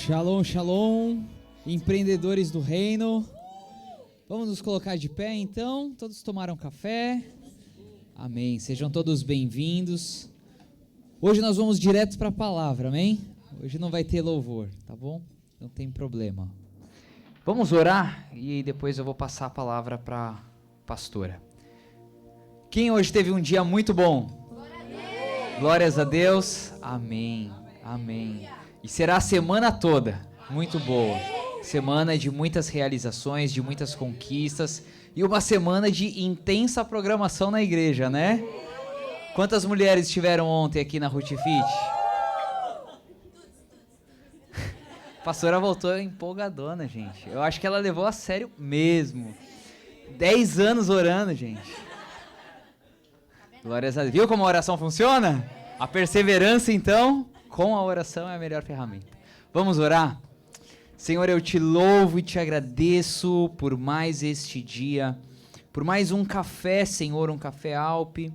Shalom, shalom, empreendedores do reino. Vamos nos colocar de pé então. Todos tomaram café? Amém. Sejam todos bem-vindos. Hoje nós vamos direto para a palavra, amém? Hoje não vai ter louvor, tá bom? Não tem problema. Vamos orar e depois eu vou passar a palavra para a pastora. Quem hoje teve um dia muito bom? Glórias a Deus. Amém. Amém. E será a semana toda muito boa. Semana de muitas realizações, de muitas conquistas e uma semana de intensa programação na igreja, né? Quantas mulheres estiveram ontem aqui na Ruth Fit? A pastora voltou empolgadona, gente. Eu acho que ela levou a sério mesmo. 10 anos orando, gente. Glórias a Deus. Viu como a oração funciona? A perseverança, então, com a oração é a melhor ferramenta. Vamos orar? Senhor, eu te louvo e te agradeço por mais este dia, por mais um café, Senhor, um café Alpe,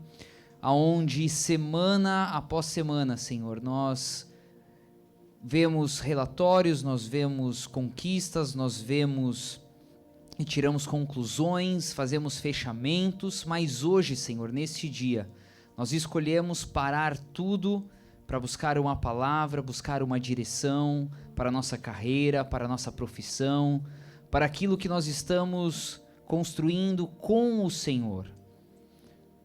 aonde semana após semana, Senhor, nós vemos relatórios, nós vemos conquistas, nós vemos e tiramos conclusões, fazemos fechamentos, mas hoje, Senhor, neste dia, nós escolhemos parar tudo para buscar uma palavra, buscar uma direção para a nossa carreira, para a nossa profissão, para aquilo que nós estamos construindo com o Senhor.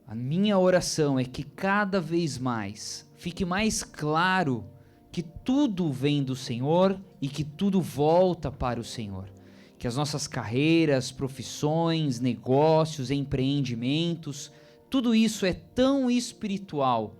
A minha oração é que cada vez mais fique mais claro que tudo vem do Senhor e que tudo volta para o Senhor. Que as nossas carreiras, profissões, negócios, empreendimentos, tudo isso é tão espiritual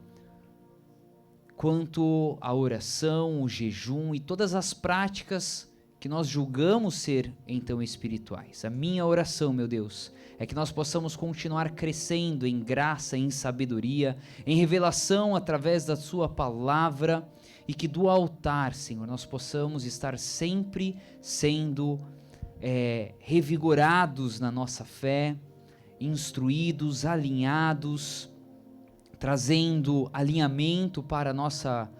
quanto a oração, o jejum e todas as práticas que nós julgamos ser então espirituais. A minha oração, meu Deus, é que nós possamos continuar crescendo em graça, em sabedoria, em revelação através da sua palavra e que do altar, Senhor, nós possamos estar sempre sendo revigorados na nossa fé, instruídos, alinhados, trazendo alinhamento para a nossa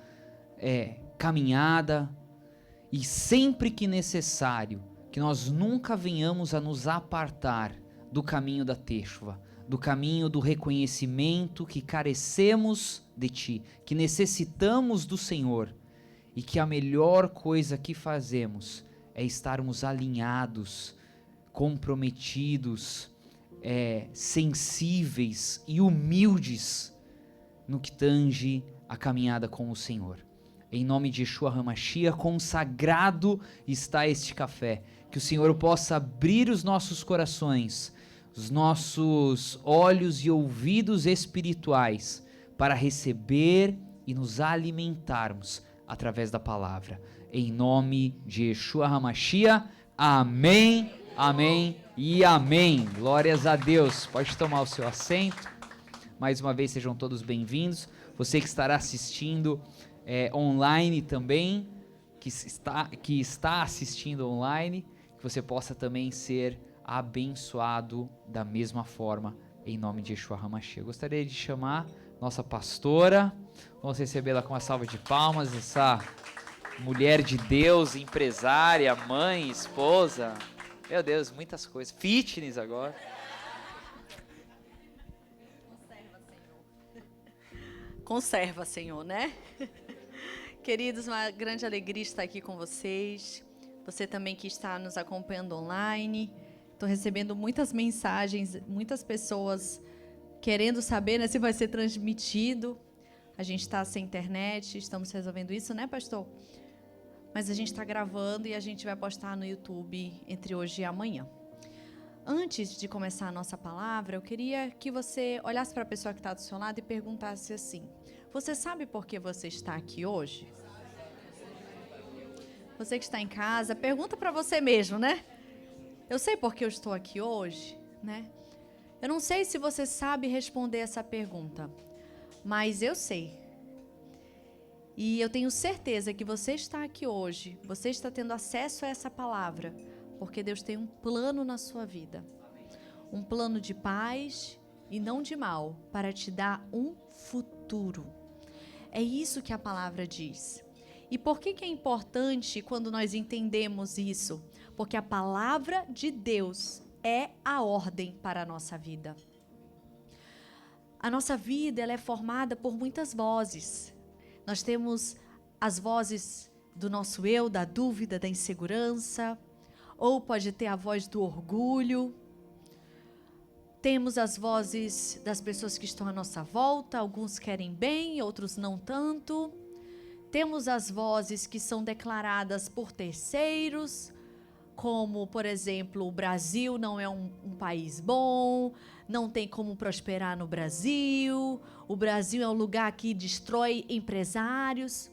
caminhada e sempre que necessário, que nós nunca venhamos a nos apartar do caminho da teshuvá, do caminho do reconhecimento que carecemos de Ti, que necessitamos do Senhor e que a melhor coisa que fazemos é estarmos alinhados, comprometidos, sensíveis e humildes no que tange a caminhada com o Senhor. Em nome de Yeshua HaMashiach, consagrado está este café. Que o Senhor possa abrir os nossos corações, os nossos olhos e ouvidos espirituais para receber e nos alimentarmos através da palavra. Em nome de Yeshua HaMashiach, amém, amém e amém. Glórias a Deus. Pode tomar o seu assento. Mais uma vez, sejam todos bem-vindos. Você que estará assistindo online também, que está assistindo online, que você possa também ser abençoado da mesma forma, em nome de Yeshua HaMashiach. Gostaria de chamar nossa pastora. Vamos recebê-la com uma salva de palmas, essa mulher de Deus, empresária, mãe, esposa. Meu Deus, muitas coisas. Fitness agora. Conserva, Senhor, né? Queridos, uma grande alegria estar aqui com vocês. Você também que está nos acompanhando online. Estou recebendo muitas mensagens, muitas pessoas querendo saber, né, se vai ser transmitido. A gente está sem internet, estamos resolvendo isso, né, pastor? Mas a gente está gravando e a gente vai postar no YouTube entre hoje e amanhã. Antes de começar a nossa palavra, eu queria que você olhasse para a pessoa que está do seu lado e perguntasse assim: você sabe por que você está aqui hoje? Você que está em casa, pergunta para você mesmo, né? Eu sei por que eu estou aqui hoje, né? Eu não sei se você sabe responder essa pergunta, mas eu sei. E eu tenho certeza que você está aqui hoje, você está tendo acesso a essa palavra, porque Deus tem um plano na sua vida. Um plano de paz e não de mal, para te dar um futuro. É isso que a palavra diz. E por que é importante quando nós entendemos isso? Porque a palavra de Deus é a ordem para a nossa vida. A nossa vida ela é formada por muitas vozes. Nós temos as vozes do nosso eu, da dúvida, da insegurança, ou pode ter a voz do orgulho. Temos as vozes das pessoas que estão à nossa volta, alguns querem bem, outros não tanto. Temos as vozes que são declaradas por terceiros, como, por exemplo, o Brasil não é um país bom, não tem como prosperar no Brasil, o Brasil é um lugar que destrói empresários.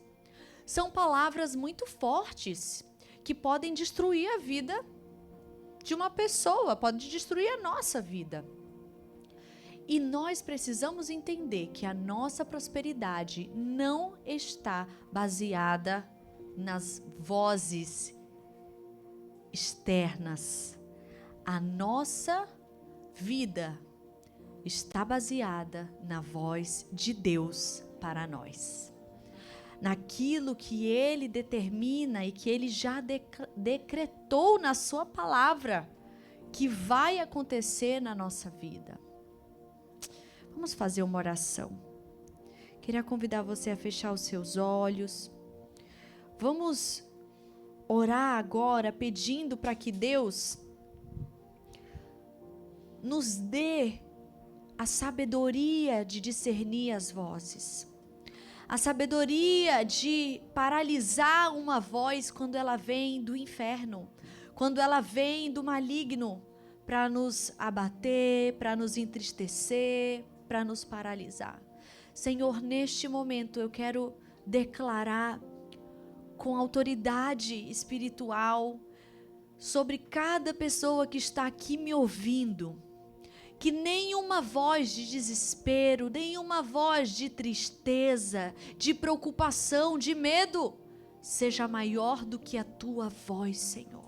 São palavras muito fortes que podem destruir a vida de uma pessoa, podem destruir a nossa vida. E nós precisamos entender que a nossa prosperidade não está baseada nas vozes externas. A nossa vida está baseada na voz de Deus para nós. Naquilo que Ele determina e que Ele já decretou na sua palavra que vai acontecer na nossa vida. Vamos fazer uma oração. Queria convidar você a fechar os seus olhos. Vamos orar agora pedindo para que Deus nos dê a sabedoria de discernir as vozes. A sabedoria de paralisar uma voz quando ela vem do inferno, quando ela vem do maligno, para nos abater, para nos entristecer, para nos paralisar. Senhor, neste momento eu quero declarar com autoridade espiritual sobre cada pessoa que está aqui me ouvindo, que nenhuma voz de desespero, nenhuma voz de tristeza, de preocupação, de medo, seja maior do que a tua voz, Senhor.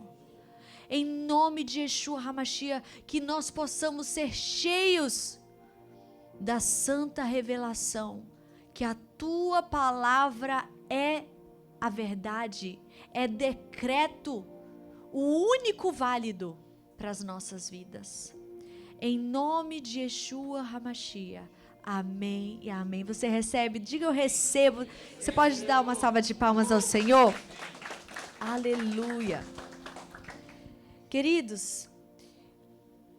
Em nome de Yeshua HaMashiach, que nós possamos ser cheios da santa revelação, que a tua palavra é a verdade, é decreto, o único válido para as nossas vidas. Em nome de Yeshua HaMashiach. Amém e amém. Você recebe? Diga eu recebo. Você pode dar uma salva de palmas ao Senhor? Aleluia. Queridos,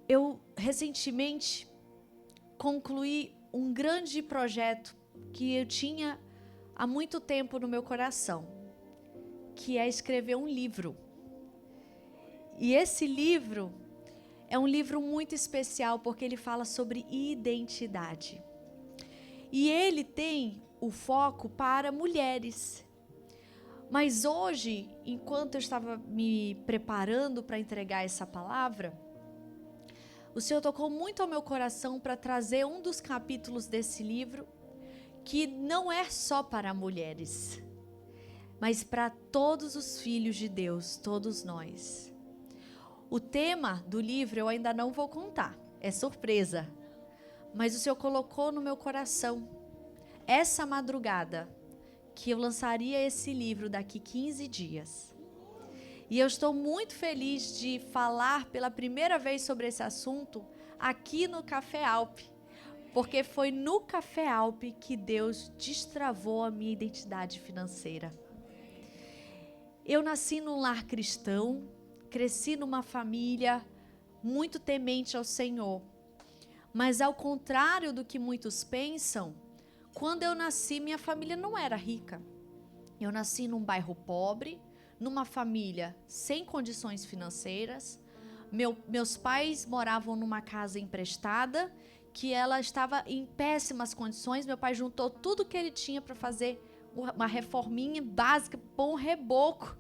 eu recentemente concluí um grande projeto que eu tinha há muito tempo no meu coração, que é escrever um livro. E esse livro é um livro muito especial porque ele fala sobre identidade. E ele tem o foco para mulheres. Mas hoje, enquanto eu estava me preparando para entregar essa palavra, o Senhor tocou muito ao meu coração para trazer um dos capítulos desse livro, que não é só para mulheres, mas para todos os filhos de Deus, todos nós. O tema do livro eu ainda não vou contar, é surpresa. Mas o Senhor colocou no meu coração, essa madrugada, que eu lançaria esse livro daqui 15 dias. E eu estou muito feliz de falar pela primeira vez sobre esse assunto aqui no Café Alp, porque foi no Café Alp que Deus destravou a minha identidade financeira. Eu nasci num lar cristão, cresci numa família muito temente ao Senhor. Mas ao contrário do que muitos pensam, quando eu nasci, minha família não era rica. Eu nasci num bairro pobre, numa família sem condições financeiras. Meus pais moravam numa casa emprestada, que ela estava em péssimas condições. Meu pai juntou tudo que ele tinha para fazer uma reforminha básica, pôr um reboco,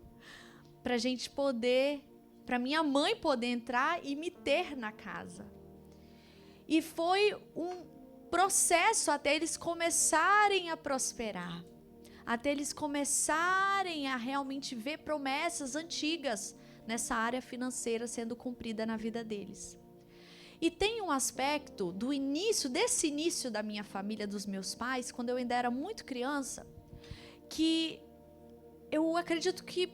para a gente poder, para minha mãe poder entrar e me ter na casa. E foi um processo até eles começarem a prosperar, até eles começarem a realmente ver promessas antigas nessa área financeira sendo cumprida na vida deles. E tem um aspecto do início, desse início da minha família, dos meus pais, quando eu ainda era muito criança, que eu acredito que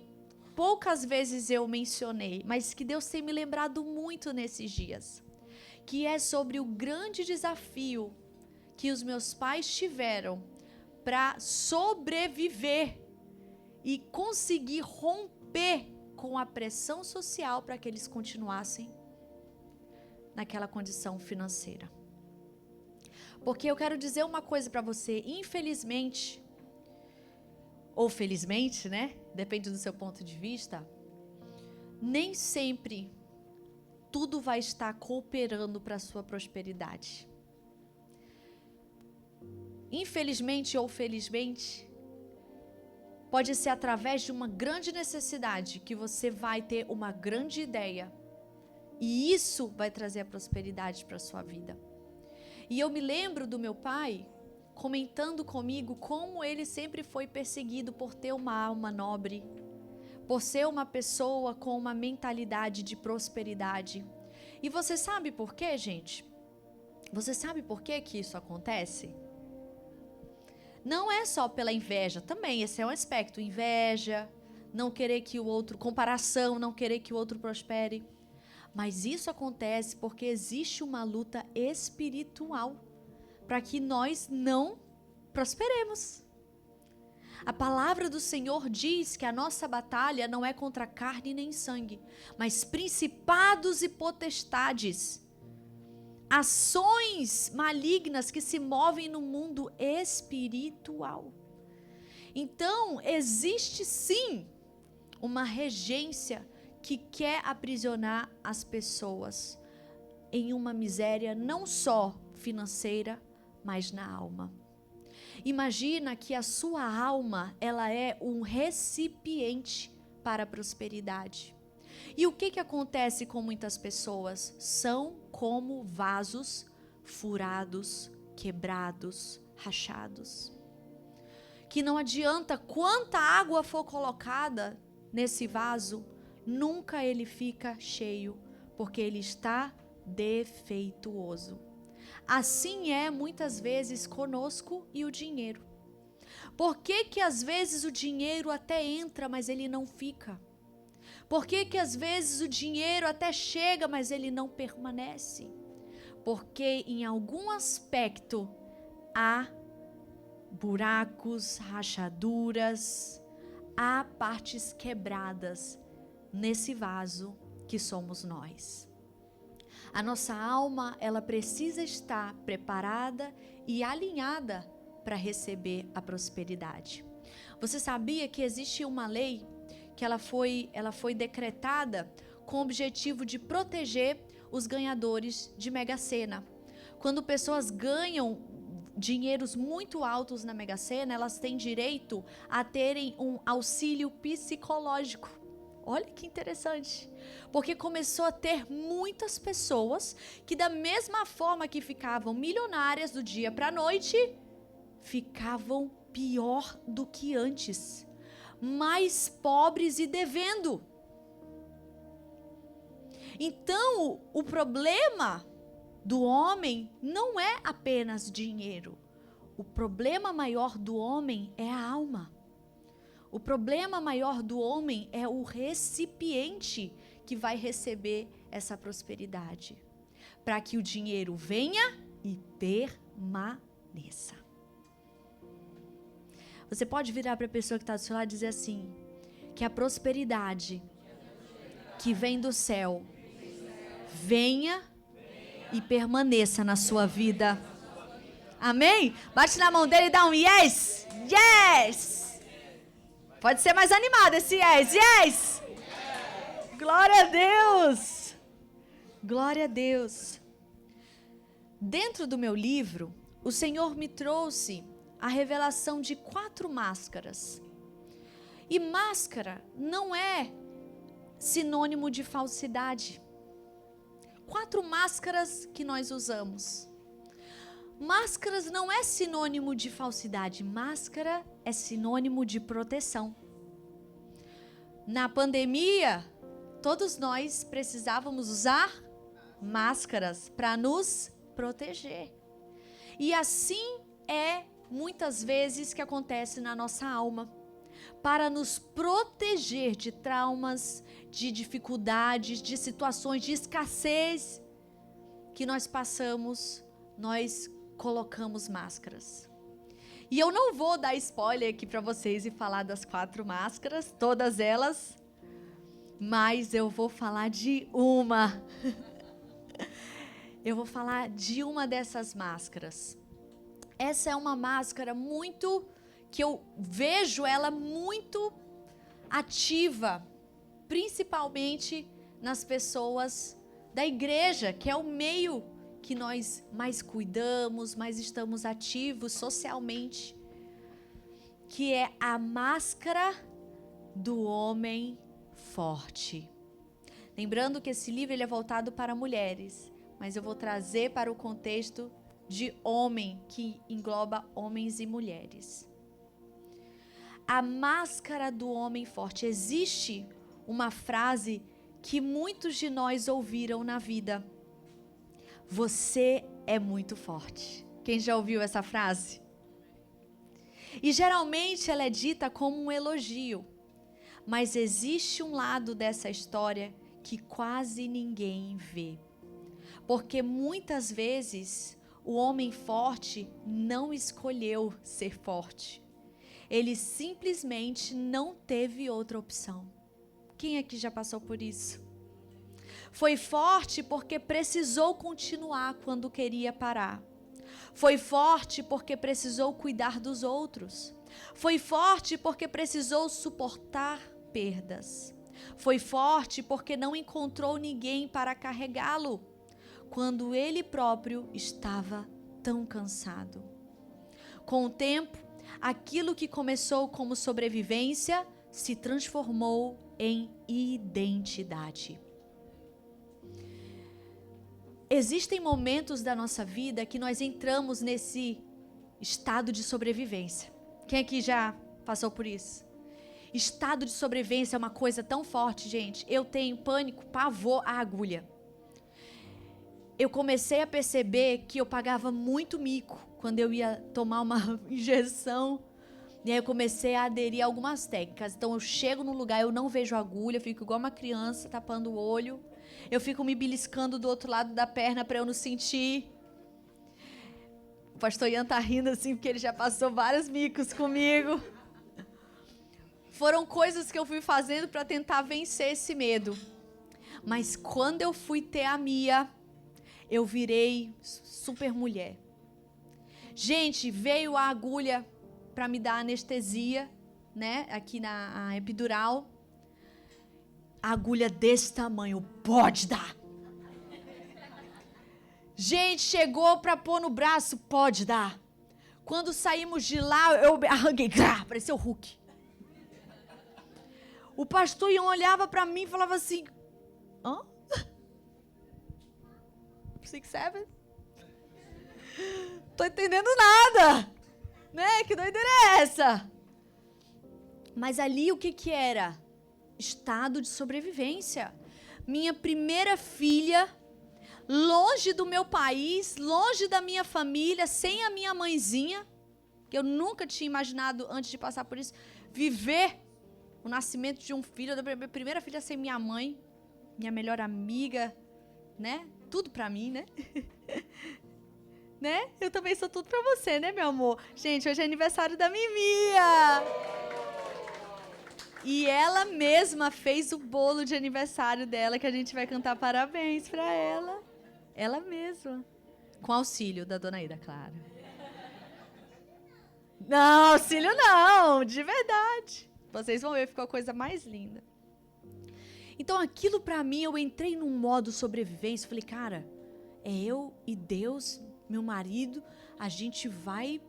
poucas vezes eu mencionei, mas que Deus tem me lembrado muito nesses dias, que é sobre o grande desafio que os meus pais tiveram para sobreviver e conseguir romper com a pressão social para que eles continuassem naquela condição financeira. Porque eu quero dizer uma coisa para você, infelizmente, ou felizmente, né? Depende do seu ponto de vista, nem sempre tudo vai estar cooperando para a sua prosperidade. Infelizmente ou felizmente, pode ser através de uma grande necessidade que você vai ter uma grande ideia. E isso vai trazer a prosperidade para a sua vida. E eu me lembro do meu pai comentando comigo como ele sempre foi perseguido por ter uma alma nobre, por ser uma pessoa com uma mentalidade de prosperidade. E você sabe por quê, gente? Você sabe por que que isso acontece? Não é só pela inveja, também esse é um aspecto, inveja, não querer que o outro, comparação, não querer que o outro prospere. Mas isso acontece porque existe uma luta espiritual para que nós não prosperemos. A palavra do Senhor diz que a nossa batalha não é contra carne nem sangue, mas principados e potestades, ações malignas que se movem no mundo espiritual. Então, existe sim uma regência que quer aprisionar as pessoas em uma miséria não só financeira, mas na alma. Imagina que a sua alma, ela é um recipiente para a prosperidade. E o que acontece com muitas pessoas? São como vasos furados, quebrados, rachados. Que não adianta quanta água for colocada nesse vaso, nunca ele fica cheio, porque ele está defeituoso. Assim é muitas vezes conosco e o dinheiro. Por que que às vezes o dinheiro até entra, mas ele não fica? Por que que às vezes o dinheiro até chega, mas ele não permanece? Porque em algum aspecto há buracos, rachaduras, há partes quebradas nesse vaso que somos nós. A nossa alma, ela precisa estar preparada e alinhada para receber a prosperidade. Você sabia que existe uma lei que ela foi decretada com o objetivo de proteger os ganhadores de Mega Sena? Quando pessoas ganham dinheiros muito altos na Mega Sena, elas têm direito a terem um auxílio psicológico. Olha que interessante, porque começou a ter muitas pessoas que da mesma forma que ficavam milionárias do dia para a noite, ficavam pior do que antes, mais pobres e devendo. Então, o problema do homem não é apenas dinheiro. O problema maior do homem é a alma. O problema maior do homem é o recipiente que vai receber essa prosperidade, para que o dinheiro venha e permaneça. Você pode virar para a pessoa que está do seu lado e dizer assim, que a prosperidade que vem do céu venha e permaneça na sua vida. Amém? Bate na mão dele e dá um yes! Yes! Pode ser mais animado esse yes, yes! Glória a Deus! Glória a Deus! Dentro do meu livro, o Senhor me trouxe a revelação de 4 máscaras. E máscara não é sinônimo de falsidade. 4 máscaras que nós usamos. Máscaras não é sinônimo de falsidade, máscara é sinônimo de proteção. Na pandemia, todos nós precisávamos usar máscaras para nos proteger. E assim é muitas vezes que acontece na nossa alma. para nos proteger de traumas, de dificuldades, de situações de escassez que nós passamos, nós colocamos máscaras. E eu não vou dar spoiler aqui para vocês e falar das 4 máscaras, todas elas, mas eu vou falar de uma. Eu vou falar de uma dessas máscaras. Essa é uma máscara que eu vejo ela muito ativa, principalmente nas pessoas da igreja, que é o meio que nós mais cuidamos, mais estamos ativos socialmente, que é a máscara do homem forte. Lembrando que esse livro ele é voltado para mulheres, mas eu vou trazer para o contexto de homem, que engloba homens e mulheres. A máscara do homem forte. Existe uma frase que muitos de nós ouviram na vida. Você é muito forte. Quem já ouviu essa frase? E geralmente ela é dita como um elogio. Mas existe um lado dessa história que quase ninguém vê. Porque muitas vezes o homem forte não escolheu ser forte. Ele simplesmente não teve outra opção. Quem aqui já passou por isso? Foi forte porque precisou continuar quando queria parar. Foi forte porque precisou cuidar dos outros. Foi forte porque precisou suportar perdas. Foi forte porque não encontrou ninguém para carregá-lo, quando ele próprio estava tão cansado. Com o tempo, aquilo que começou como sobrevivência se transformou em identidade. Existem momentos da nossa vida que nós entramos nesse estado de sobrevivência. Quem aqui já passou por isso? Estado de sobrevivência é uma coisa tão forte, gente. Eu tenho pânico, pavor à agulha. Eu comecei a perceber que eu pagava muito mico quando eu ia tomar uma injeção. E aí eu comecei a aderir a algumas técnicas. Então eu chego num lugar, eu não vejo agulha, fico igual uma criança tapando o olho. Eu fico me beliscando do outro lado da perna para eu não sentir. O pastor Ian tá rindo assim, porque ele já passou vários micos comigo. Foram coisas que eu fui fazendo para tentar vencer esse medo. Mas quando eu fui ter a Mia, eu virei super mulher. Gente, veio a agulha para me dar anestesia, né? Aqui na epidural. A agulha desse tamanho, pode dar. Gente, chegou para pôr no braço, pode dar. Quando saímos de lá, eu arranquei, parecia o Hulk. O pastor Ian olhava para mim e falava assim, hã? 6'7"? Tô entendendo nada, né? Que doideira é essa? Mas ali o que era? Estado de sobrevivência. Minha primeira filha, longe do meu país, longe da minha família, sem a minha mãezinha, que eu nunca tinha imaginado antes de passar por isso, viver o nascimento de um filho, da minha primeira filha sem minha mãe, minha melhor amiga, né? Tudo pra mim, né? Né? Eu também sou tudo pra você, né, meu amor? Gente, hoje é aniversário da Mimia. E ela mesma fez o bolo de aniversário dela, que a gente vai cantar parabéns pra ela. Ela mesma. Com auxílio da dona Ida, claro. Não, auxílio não, de verdade. Vocês vão ver, ficou a coisa mais linda. Então aquilo pra mim, eu entrei num modo sobrevivência. Falei, cara, é eu e Deus, meu marido, a gente vai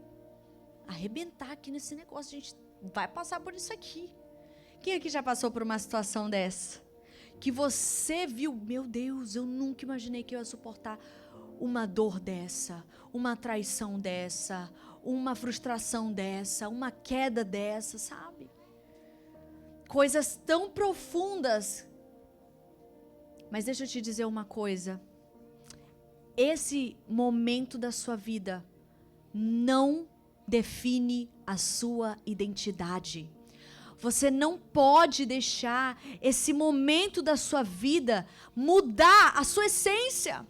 arrebentar aqui nesse negócio. A gente vai passar por isso aqui. Quem aqui já passou por uma situação dessa? Que você viu, meu Deus, eu nunca imaginei que eu ia suportar uma dor dessa, uma traição dessa, uma frustração dessa, uma queda dessa, sabe? Coisas tão profundas. Mas deixa eu te dizer uma coisa. Esse momento da sua vida não define a sua identidade. Você não pode deixar esse momento da sua vida mudar a sua essência.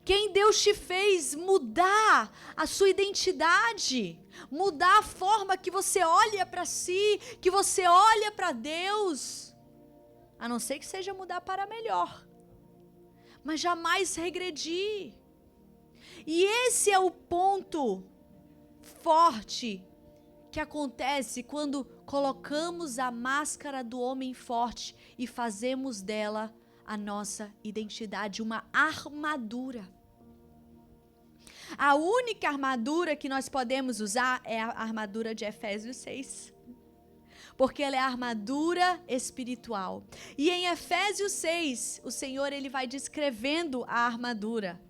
Quem Deus te fez mudar a sua identidade, mudar a forma que você olha para si, que você olha para Deus. A não ser que seja mudar para melhor. Mas jamais regredir. E esse é o ponto forte que acontece quando colocamos a máscara do homem forte e fazemos dela a nossa identidade, uma armadura. A única armadura que nós podemos usar é a armadura de Efésios 6. Porque ela é a armadura espiritual. E em Efésios 6, o Senhor ele vai descrevendo a armadura.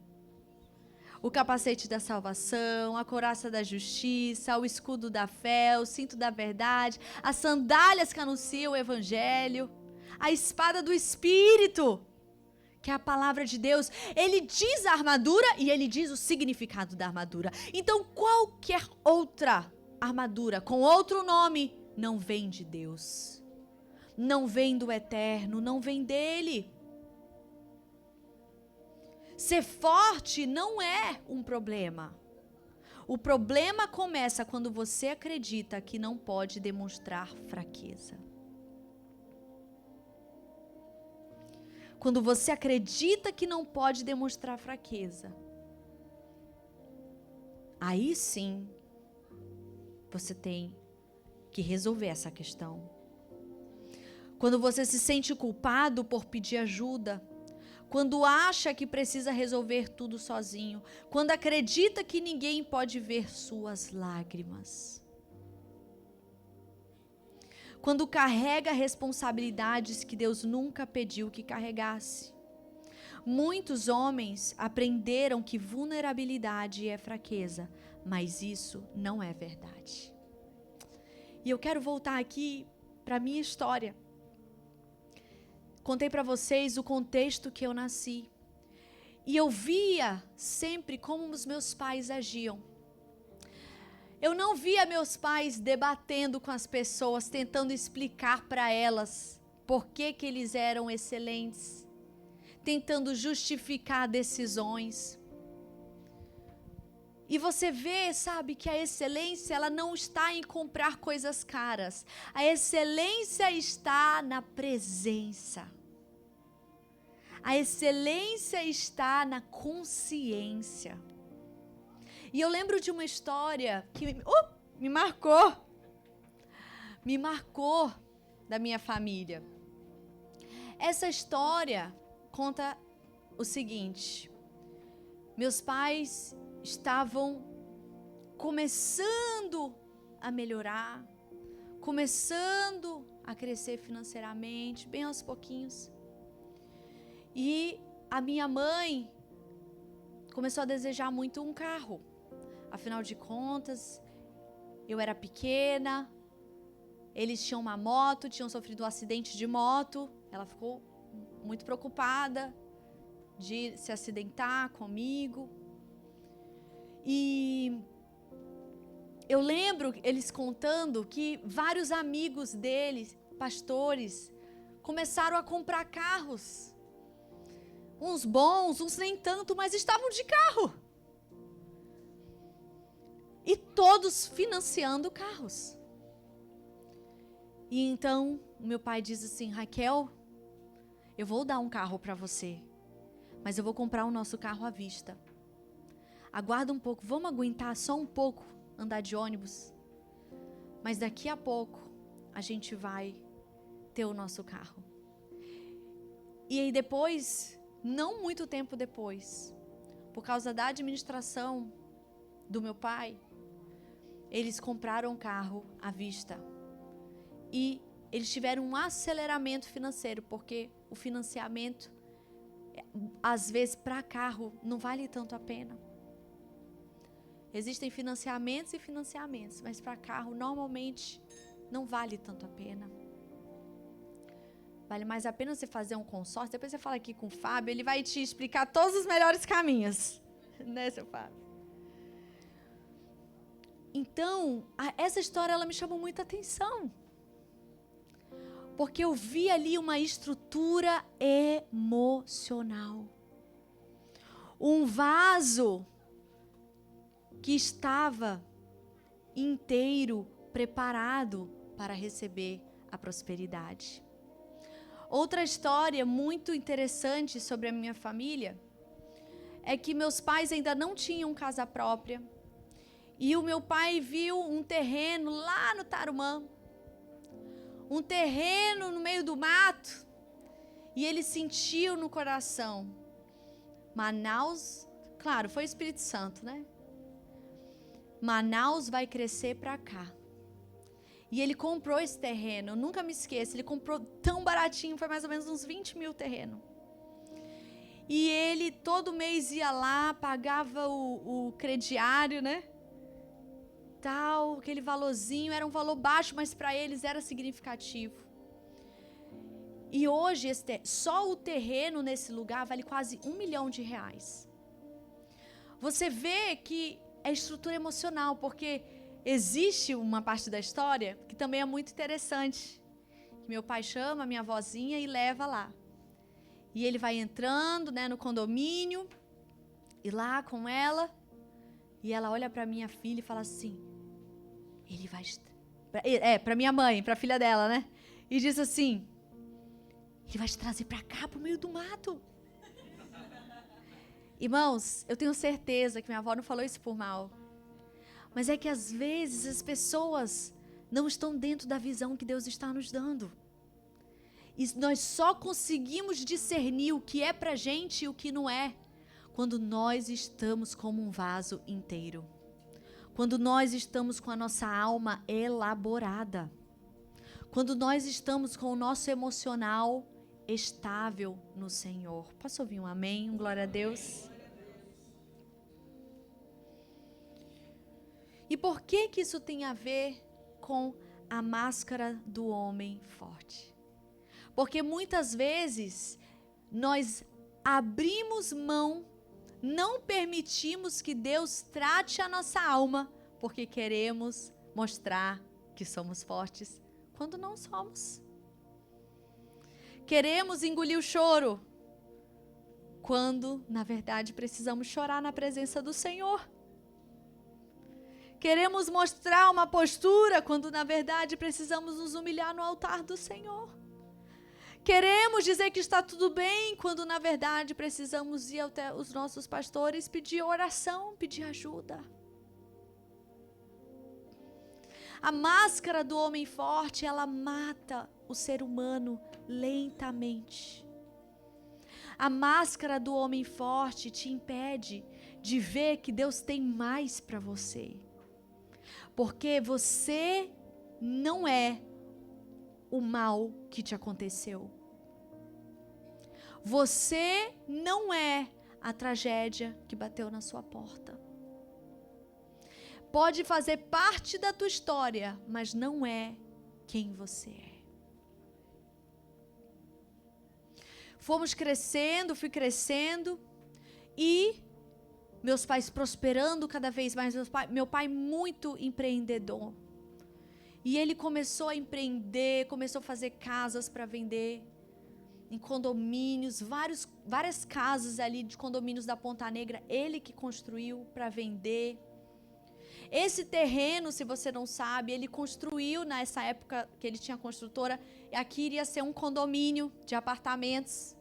O capacete da salvação, a couraça da justiça, o escudo da fé, o cinto da verdade, as sandálias que anunciam o evangelho, a espada do Espírito, que é a palavra de Deus. Ele diz a armadura e ele diz o significado da armadura. Então, qualquer outra armadura com outro nome não vem de Deus, não vem do eterno, não vem dele. Ser forte não é um problema. O problema começa quando você acredita que não pode demonstrar fraqueza. Quando você acredita que não pode demonstrar fraqueza, aí sim você tem que resolver essa questão. Quando você se sente culpado por pedir ajuda, quando acha que precisa resolver tudo sozinho, quando acredita que ninguém pode ver suas lágrimas, quando carrega responsabilidades que Deus nunca pediu que carregasse. Muitos homens aprenderam que vulnerabilidade é fraqueza, mas isso não é verdade. E eu quero voltar aqui para a minha história. Contei para vocês o contexto que eu nasci. E eu via sempre como os meus pais agiam. Eu não via meus pais debatendo com as pessoas, tentando explicar para elas por que eles eram excelentes, tentando justificar decisões. E você vê, sabe, que a excelência ela não está em comprar coisas caras. A excelência está na presença. A excelência está na consciência. E eu lembro de uma história que me marcou. Me marcou da minha família. Essa história conta o seguinte. Meus pais estavam começando a melhorar, começando a crescer financeiramente, bem aos pouquinhos. E a minha mãe começou a desejar muito um carro. Afinal de contas, eu era pequena, eles tinham uma moto, tinham sofrido um acidente de moto. Ela ficou muito preocupada de se acidentar comigo. E eu lembro eles contando que vários amigos deles, pastores, começaram a comprar carros. Uns bons, uns nem tanto, mas estavam de carro. E todos financiando carros. E então, meu pai diz assim, Raquel, eu vou dar um carro para você, mas eu vou comprar o nosso carro à vista. Aguarda um pouco, vamos aguentar só um pouco andar de ônibus. Mas daqui a pouco a gente vai ter o nosso carro. E aí depois, não muito tempo depois, por causa da administração do meu pai, eles compraram um carro à vista. E eles tiveram um aceleramento financeiro, porque o financiamento, às vezes, para carro, não vale tanto a pena. Existem financiamentos e financiamentos, mas para carro, normalmente, não vale tanto a pena. Vale mais a pena você fazer um consórcio. Depois você fala aqui com o Fábio, ele vai te explicar todos os melhores caminhos. Né, seu Fábio? Então, essa história, ela me chamou muita atenção. Porque eu vi ali uma estrutura emocional. Um vaso que estava inteiro, preparado para receber a prosperidade. Outra história muito interessante sobre a minha família é que meus pais ainda não tinham casa própria. E o meu pai viu um terreno lá no Tarumã, um terreno no meio do mato, e ele sentiu no coração, Manaus, claro, foi o Espírito Santo, né? Manaus vai crescer para cá. E ele comprou esse terreno, eu nunca me esqueço, ele comprou tão baratinho, foi mais ou menos uns 20 mil terreno. E ele todo mês ia lá, pagava o crediário, né? Tal, aquele valorzinho, era um valor baixo, mas para eles era significativo. E hoje, só o terreno nesse lugar vale quase R$1 milhão. Você vê que é estrutura emocional, porque existe uma parte da história que também é muito interessante. Meu pai chama a minha vozinha e leva lá. E ele vai entrando, né, no condomínio, e lá com ela, e ela olha para minha filha e fala assim, ele vai... para minha mãe, para a filha dela, né? E diz assim, ele vai te trazer para cá, para o meio do mato. Irmãos, eu tenho certeza que minha avó não falou isso por mal. Mas é que às vezes as pessoas não estão dentro da visão que Deus está nos dando. E nós só conseguimos discernir o que é pra gente e o que não é, quando nós estamos como um vaso inteiro. Quando nós estamos com a nossa alma elaborada. Quando nós estamos com o nosso emocional estável no Senhor. Posso ouvir um amém? Um glória a Deus? E por que que isso tem a ver com a máscara do homem forte? Porque muitas vezes nós abrimos mão, não permitimos que Deus trate a nossa alma, porque queremos mostrar que somos fortes, quando não somos. Queremos engolir o choro, quando na verdade precisamos chorar na presença do Senhor. Queremos mostrar uma postura, quando na verdade precisamos nos humilhar no altar do Senhor. Queremos dizer que está tudo bem, quando na verdade precisamos ir até os nossos pastores, pedir oração, pedir ajuda. A máscara do homem forte, ela mata o ser humano lentamente. A máscara do homem forte te impede de ver que Deus tem mais para você. Porque você não é o mal que te aconteceu. Você não é a tragédia que bateu na sua porta. Pode fazer parte da tua história, mas não é quem você é. Fomos crescendo, fui crescendo e meus pais prosperando cada vez mais. Meu pai muito empreendedor. E ele começou a empreender, começou a fazer casas para vender em condomínios, várias casas ali de condomínios da Ponta Negra, ele que construiu para vender. Esse terreno, se você não sabe, ele construiu nessa época que ele tinha construtora, aqui iria ser um condomínio de apartamentos.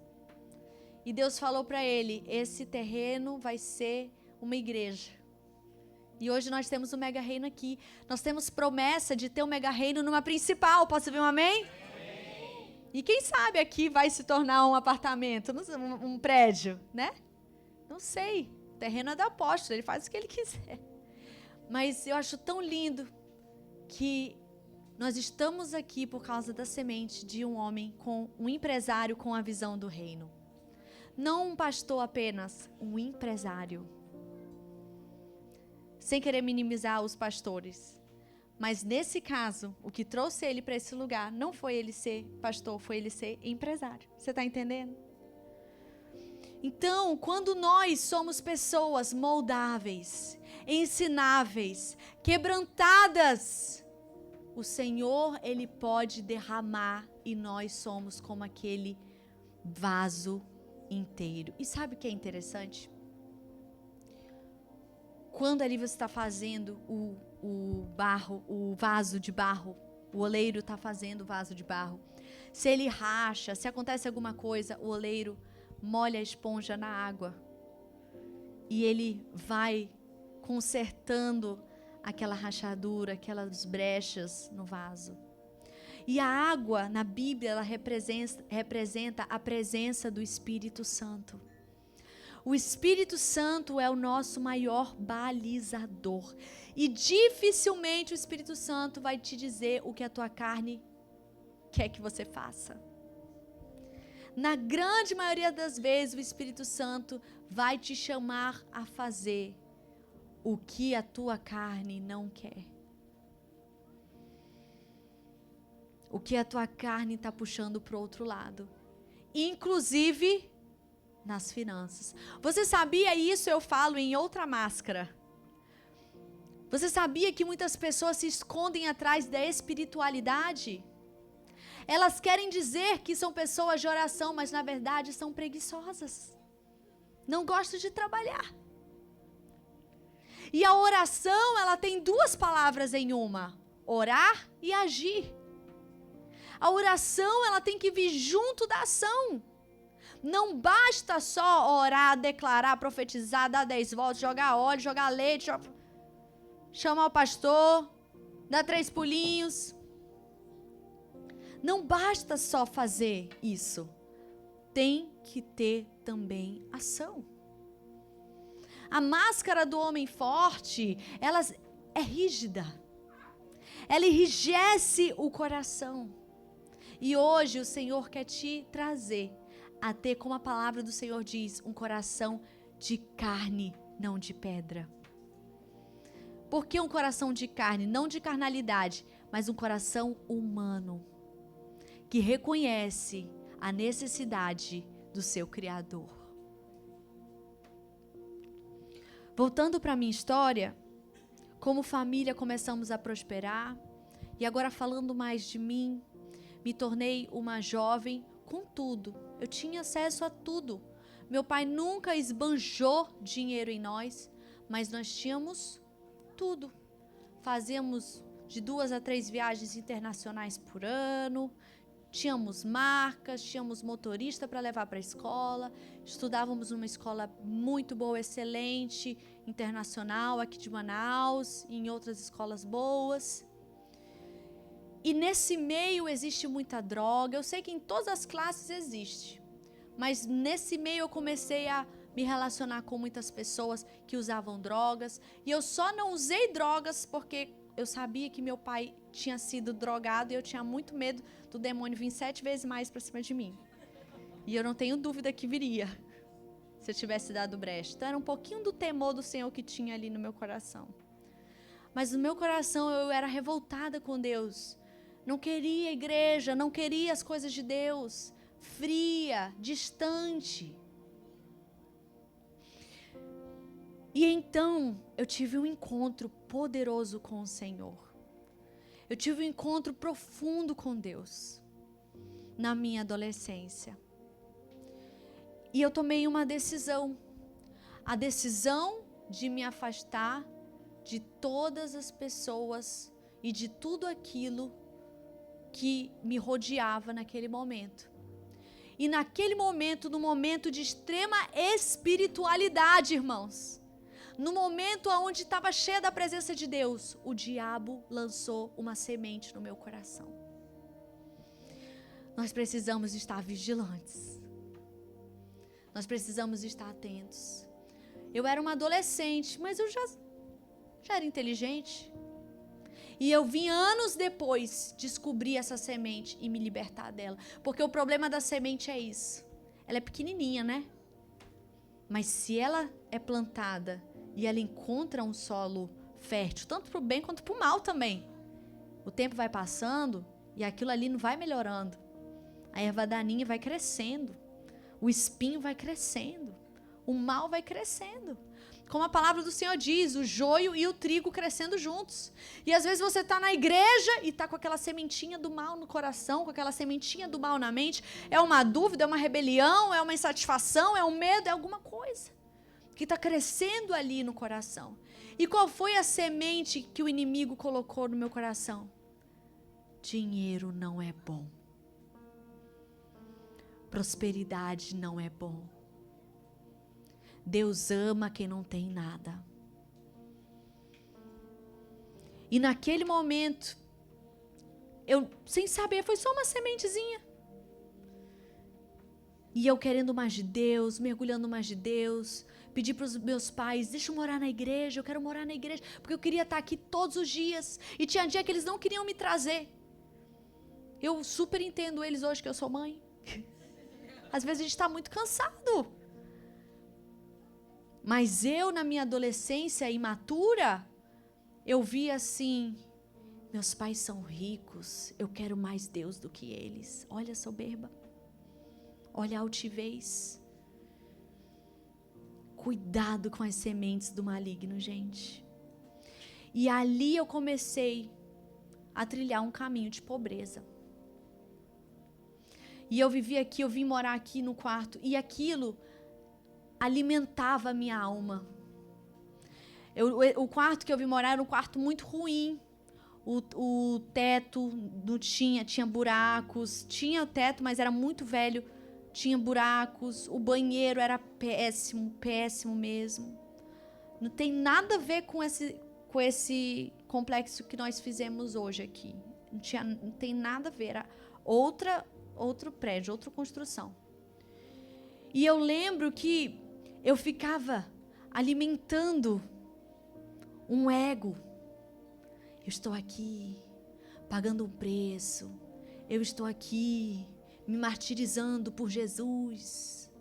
E Deus falou para ele, esse terreno vai ser uma igreja. E hoje nós temos o Mega Reino aqui. Nós temos promessa de ter o Mega Reino numa principal. Posso ouvir um amém? Amém. E quem sabe aqui vai se tornar um apartamento, um prédio, né? Não sei. O terreno é do apóstolo, ele faz o que ele quiser. Mas eu acho tão lindo que nós estamos aqui por causa da semente de um homem, um empresário com a visão do reino. Não um pastor apenas, um empresário. Sem querer minimizar os pastores. Mas nesse caso, o que trouxe ele para esse lugar não foi ele ser pastor, foi ele ser empresário. Você está entendendo? Então, quando nós somos pessoas moldáveis, ensináveis, quebrantadas, o Senhor, Ele pode derramar e nós somos como aquele vaso inteiro. E sabe o que é interessante? Quando ali você está fazendo o vaso de barro, o oleiro está fazendo o vaso de barro, se ele racha, se acontece alguma coisa, o oleiro molha a esponja na água e ele vai consertando aquela rachadura, aquelas brechas no vaso. E a água, na Bíblia, ela representa a presença do Espírito Santo. O Espírito Santo é o nosso maior balizador. E dificilmente o Espírito Santo vai te dizer o que a tua carne quer que você faça. Na grande maioria das vezes, o Espírito Santo vai te chamar a fazer o que a tua carne não quer. O que a tua carne está puxando para o outro lado. Inclusive nas finanças. Você sabia isso? Eu falo em outra máscara. Você sabia que muitas pessoas se escondem atrás da espiritualidade? Elas querem dizer que são pessoas de oração, mas na verdade são preguiçosas. Não gostam de trabalhar. E a oração, ela tem duas palavras em uma: orar e agir. A oração, ela tem que vir junto da ação. Não basta só orar, declarar, profetizar, dar 10 voltas, jogar óleo, jogar leite, chamar o pastor, dar 3 pulinhos. Não basta só fazer isso. Tem que ter também ação. A máscara do homem forte, ela é rígida. Ela enrijece o coração. E hoje o Senhor quer te trazer a ter, como a palavra do Senhor diz, um coração de carne, não de pedra. Por que um coração de carne? Não de carnalidade, mas um coração humano, que reconhece a necessidade do seu Criador. Voltando para a minha história, como família começamos a prosperar, e agora falando mais de mim, me tornei uma jovem com tudo. Eu tinha acesso a tudo. Meu pai nunca esbanjou dinheiro em nós, mas nós tínhamos tudo. Fazíamos de 2 a 3 viagens internacionais por ano, tínhamos marcas, tínhamos motorista para levar para a escola, estudávamos numa escola muito boa, excelente, internacional, aqui de Manaus, e em outras escolas boas. E nesse meio existe muita droga. Eu sei que em todas as classes existe, mas nesse meio eu comecei a me relacionar com muitas pessoas que usavam drogas, e eu só não usei drogas porque eu sabia que meu pai tinha sido drogado e eu tinha muito medo do demônio vir 7 vezes mais para cima de mim. E eu não tenho dúvida que viria, se eu tivesse dado brecha. Então era um pouquinho do temor do Senhor que tinha ali no meu coração. Mas no meu coração eu era revoltada com Deus. Não queria a igreja, não queria as coisas de Deus. Fria, distante. E então eu tive um encontro poderoso com o Senhor. Eu tive um encontro profundo com Deus na minha adolescência. E eu tomei uma decisão. A decisão de me afastar de todas as pessoas e de tudo aquilo que me rodeava naquele momento. E naquele momento, no momento de extrema espiritualidade, irmãos, no momento onde estava cheia da presença de Deus, o diabo lançou uma semente no meu coração. Nós precisamos estar vigilantes. Nós precisamos estar atentos. Eu era uma adolescente, mas eu já era inteligente. E eu vim anos depois descobrir essa semente e me libertar dela. Porque o problema da semente é isso. Ela é pequenininha, né? Mas se ela é plantada e ela encontra um solo fértil, tanto para o bem quanto para o mal também, o tempo vai passando e aquilo ali não vai melhorando. A erva daninha vai crescendo. O espinho vai crescendo. O mal vai crescendo. Como a palavra do Senhor diz, o joio e o trigo crescendo juntos. E às vezes você está na igreja e está com aquela sementinha do mal no coração, com aquela sementinha do mal na mente. É uma dúvida, é uma rebelião, é uma insatisfação, é um medo, é alguma coisa que está crescendo ali no coração. E qual foi a semente que o inimigo colocou no meu coração? Dinheiro não é bom. Prosperidade não é bom. Deus ama quem não tem nada. E naquele momento, eu, sem saber, foi só uma sementezinha. E eu querendo mais de Deus, mergulhando mais de Deus, pedi para os meus pais, deixa eu morar na igreja, eu quero morar na igreja, porque eu queria estar aqui todos os dias. E tinha dia que eles não queriam me trazer. Eu super entendo eles hoje que eu sou mãe. Às vezes a gente está muito cansado. Mas eu, na minha adolescência imatura, eu vi assim, meus pais são ricos, eu quero mais Deus do que eles. Olha a soberba, olha a altivez. Cuidado com as sementes do maligno, gente. E ali eu comecei a trilhar um caminho de pobreza. E eu vivi aqui, eu vim morar aqui no quarto, e aquilo alimentava a minha alma. O quarto que eu vim morar era um quarto muito ruim. O teto não tinha buracos. Tinha o teto, mas era muito velho. Tinha buracos. O banheiro era péssimo, péssimo mesmo. Não tem nada a ver com esse complexo que nós fizemos hoje aqui. Não tem nada a ver. Era outro prédio, outra construção. E eu lembro que eu ficava alimentando um ego. Eu estou aqui pagando um preço. Eu estou aqui me martirizando por Jesus.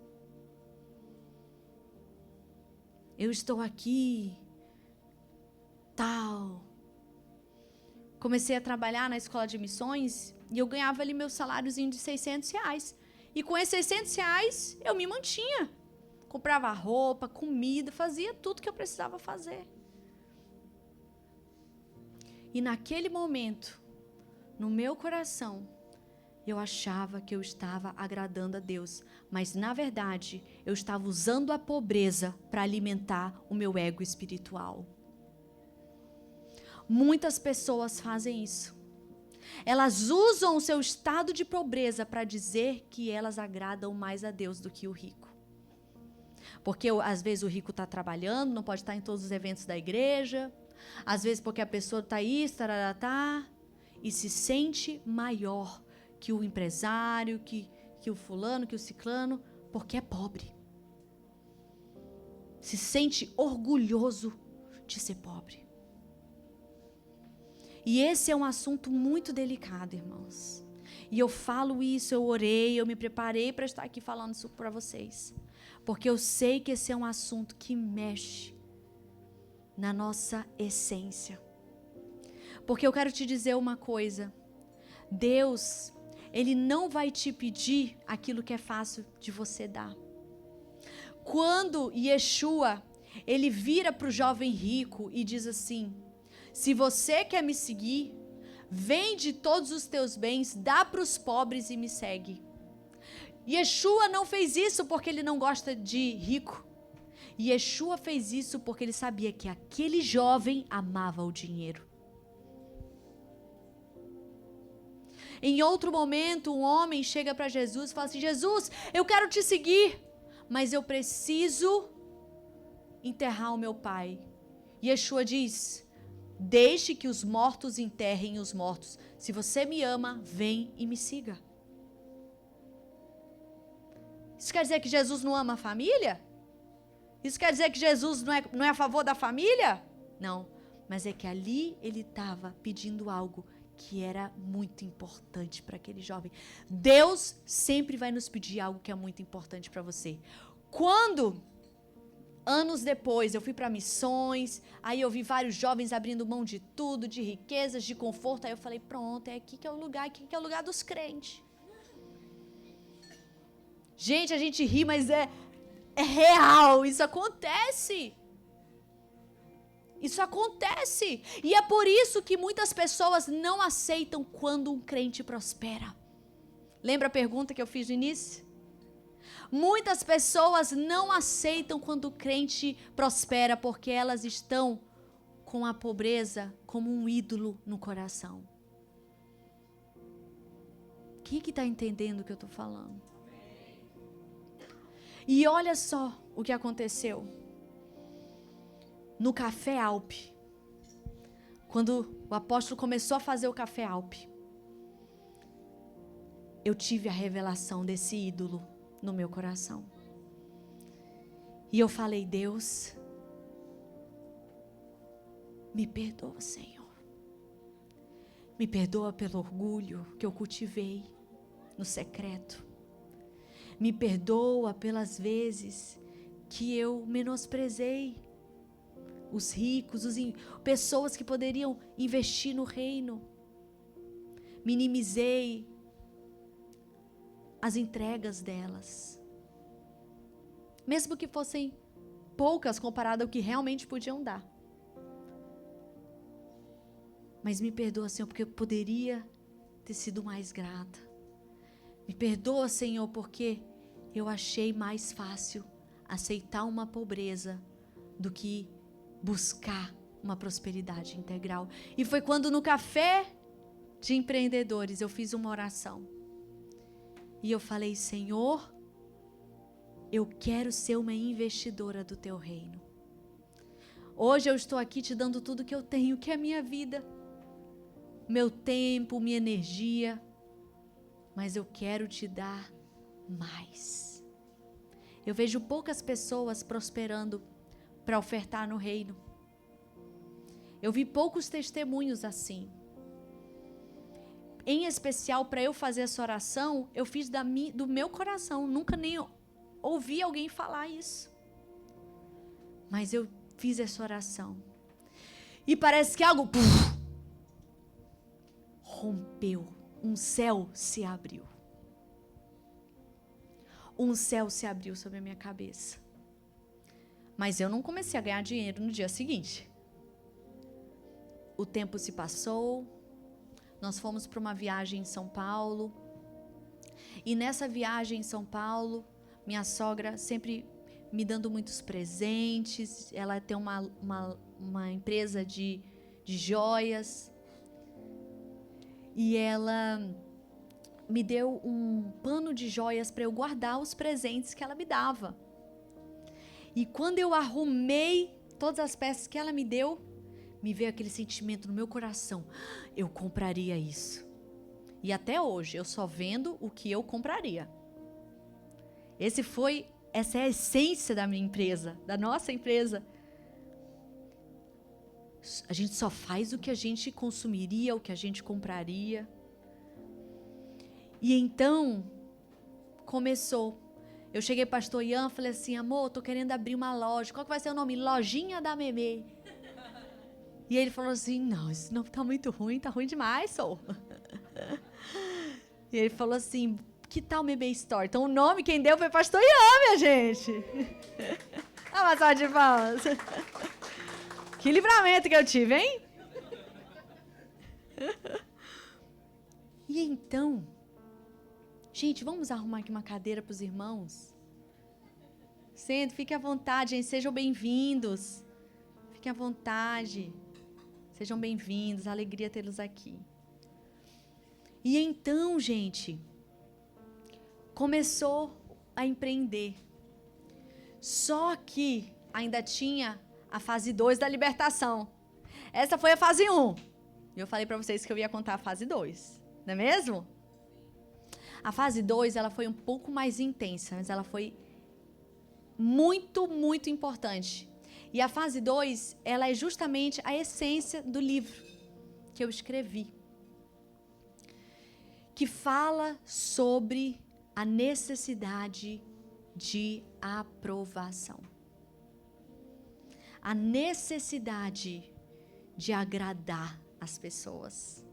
Eu estou aqui tal. Comecei a trabalhar na escola de missões e eu ganhava ali meu saláriozinho de R$600. E com esses R$600 eu me mantinha. Comprava roupa, comida, fazia tudo que eu precisava fazer. E naquele momento, no meu coração, eu achava que eu estava agradando a Deus. Mas, na verdade, eu estava usando a pobreza para alimentar o meu ego espiritual. Muitas pessoas fazem isso. Elas usam o seu estado de pobreza para dizer que elas agradam mais a Deus do que o rico. Porque às vezes o rico está trabalhando, não pode estar em todos os eventos da igreja. Às vezes porque a pessoa está isso, tararatá, e se sente maior que o empresário, que o fulano, que o ciclano, porque é pobre. Se sente orgulhoso de ser pobre. E esse é um assunto muito delicado, irmãos. E eu falo isso, eu orei, eu me preparei para estar aqui falando isso para vocês. Porque eu sei que esse é um assunto que mexe na nossa essência. Porque eu quero te dizer uma coisa. Deus, Ele não vai te pedir aquilo que é fácil de você dar. Quando Yeshua, Ele vira para o jovem rico e diz assim: se você quer me seguir, vende todos os teus bens, dá para os pobres e me segue. Yeshua não fez isso porque ele não gosta de rico. Yeshua fez isso porque ele sabia que aquele jovem amava o dinheiro. Em outro momento, um homem chega para Jesus e fala assim: Jesus, eu quero te seguir, mas eu preciso enterrar o meu pai. Yeshua diz: deixe que os mortos enterrem os mortos. Se você me ama, vem e me siga. Isso quer dizer que Jesus não ama a família? Isso quer dizer que Jesus não é a favor da família? Não, mas é que ali ele estava pedindo algo que era muito importante para aquele jovem. Deus sempre vai nos pedir algo que é muito importante para você. Quando, anos depois, eu fui para missões, aí eu vi vários jovens abrindo mão de tudo, de riquezas, de conforto, aí eu falei, pronto, é aqui que é o lugar, aqui que é o lugar dos crentes. Gente, a gente ri, mas é real, isso acontece. Isso acontece. E é por isso que muitas pessoas não aceitam quando um crente prospera. Lembra a pergunta que eu fiz no início? Muitas pessoas não aceitam quando o crente prospera porque elas estão com a pobreza como um ídolo no coração. Quem que está entendendo o que eu estou falando? E olha só o que aconteceu. No Café Alpe, quando o apóstolo começou a fazer o Café Alpe, eu tive a revelação desse ídolo no meu coração. E eu falei, Deus, me perdoa, Senhor. Me perdoa pelo orgulho que eu cultivei no secreto. Me perdoa pelas vezes que eu menosprezei os ricos, pessoas que poderiam investir no reino. Minimizei as entregas delas. Mesmo que fossem poucas comparado ao que realmente podiam dar. Mas me perdoa, Senhor, porque eu poderia ter sido mais grata. Me perdoa, Senhor, porque eu achei mais fácil aceitar uma pobreza do que buscar uma prosperidade integral. E foi quando no café de empreendedores eu fiz uma oração. E eu falei, Senhor, eu quero ser uma investidora do teu reino. Hoje eu estou aqui te dando tudo que eu tenho, que é a minha vida. Meu tempo, minha energia. Mas eu quero te dar mais. Eu vejo poucas pessoas prosperando para ofertar no reino. Eu vi poucos testemunhos assim. Em especial, para eu fazer essa oração, eu fiz do meu coração. Nunca nem ouvi alguém falar isso. Mas eu fiz essa oração. E parece que algo rompeu. Um céu se abriu. Um céu se abriu sobre a minha cabeça. Mas eu não comecei a ganhar dinheiro no dia seguinte. O tempo se passou. Nós fomos para uma viagem em São Paulo. E nessa viagem em São Paulo, minha sogra sempre me dando muitos presentes. Ela tem uma empresa de joias. E ela me deu um pano de joias para eu guardar os presentes que ela me dava. E quando eu arrumei todas as peças que ela me deu, me veio aquele sentimento no meu coração. Eu compraria isso. E até hoje eu só vendo o que eu compraria. Essa é a essência da minha empresa, da nossa empresa. A gente só faz o que a gente consumiria, o que a gente compraria. E então, começou. Eu cheguei para o pastor Ian e falei assim, amor, estou querendo abrir uma loja. Qual que vai ser o nome? Lojinha da Memê. E ele falou assim, não, esse nome está muito ruim, está ruim demais, sou. E ele falou assim, que tal Memê Store? Então o nome quem deu foi o pastor Ian, minha gente. Uma salva de palmas. Que livramento que eu tive, hein? E então, gente, vamos arrumar aqui uma cadeira para os irmãos? Sente, fiquem à vontade, gente, sejam bem-vindos. Fiquem à vontade. Sejam bem-vindos, alegria tê-los aqui. E então, gente, começou a empreender. Só que ainda tinha a fase 2 da libertação. Essa foi a fase 1. E eu falei para vocês que eu ia contar a fase 2. Não é mesmo? A fase 2, ela foi um pouco mais intensa, mas ela foi muito, muito importante. E a fase 2, ela é justamente a essência do livro que eu escrevi. Que fala sobre a necessidade de aprovação. A necessidade de agradar as pessoas.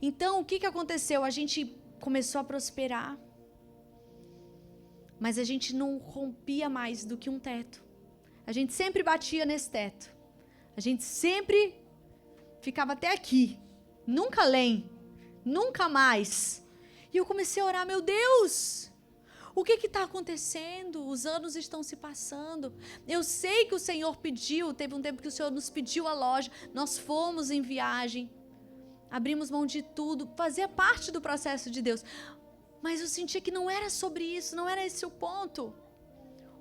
Então, o que aconteceu? A gente começou a prosperar, mas a gente não rompia mais do que um teto. A gente sempre batia nesse teto. A gente sempre ficava até aqui, nunca além, nunca mais. E eu comecei a orar, meu Deus, o que está acontecendo? Os anos estão se passando. Eu sei que o Senhor pediu, teve um tempo que o Senhor nos pediu a loja, nós fomos em viagem, abrimos mão de tudo, fazia parte do processo de Deus. Mas eu sentia que não era sobre isso, não era esse o ponto.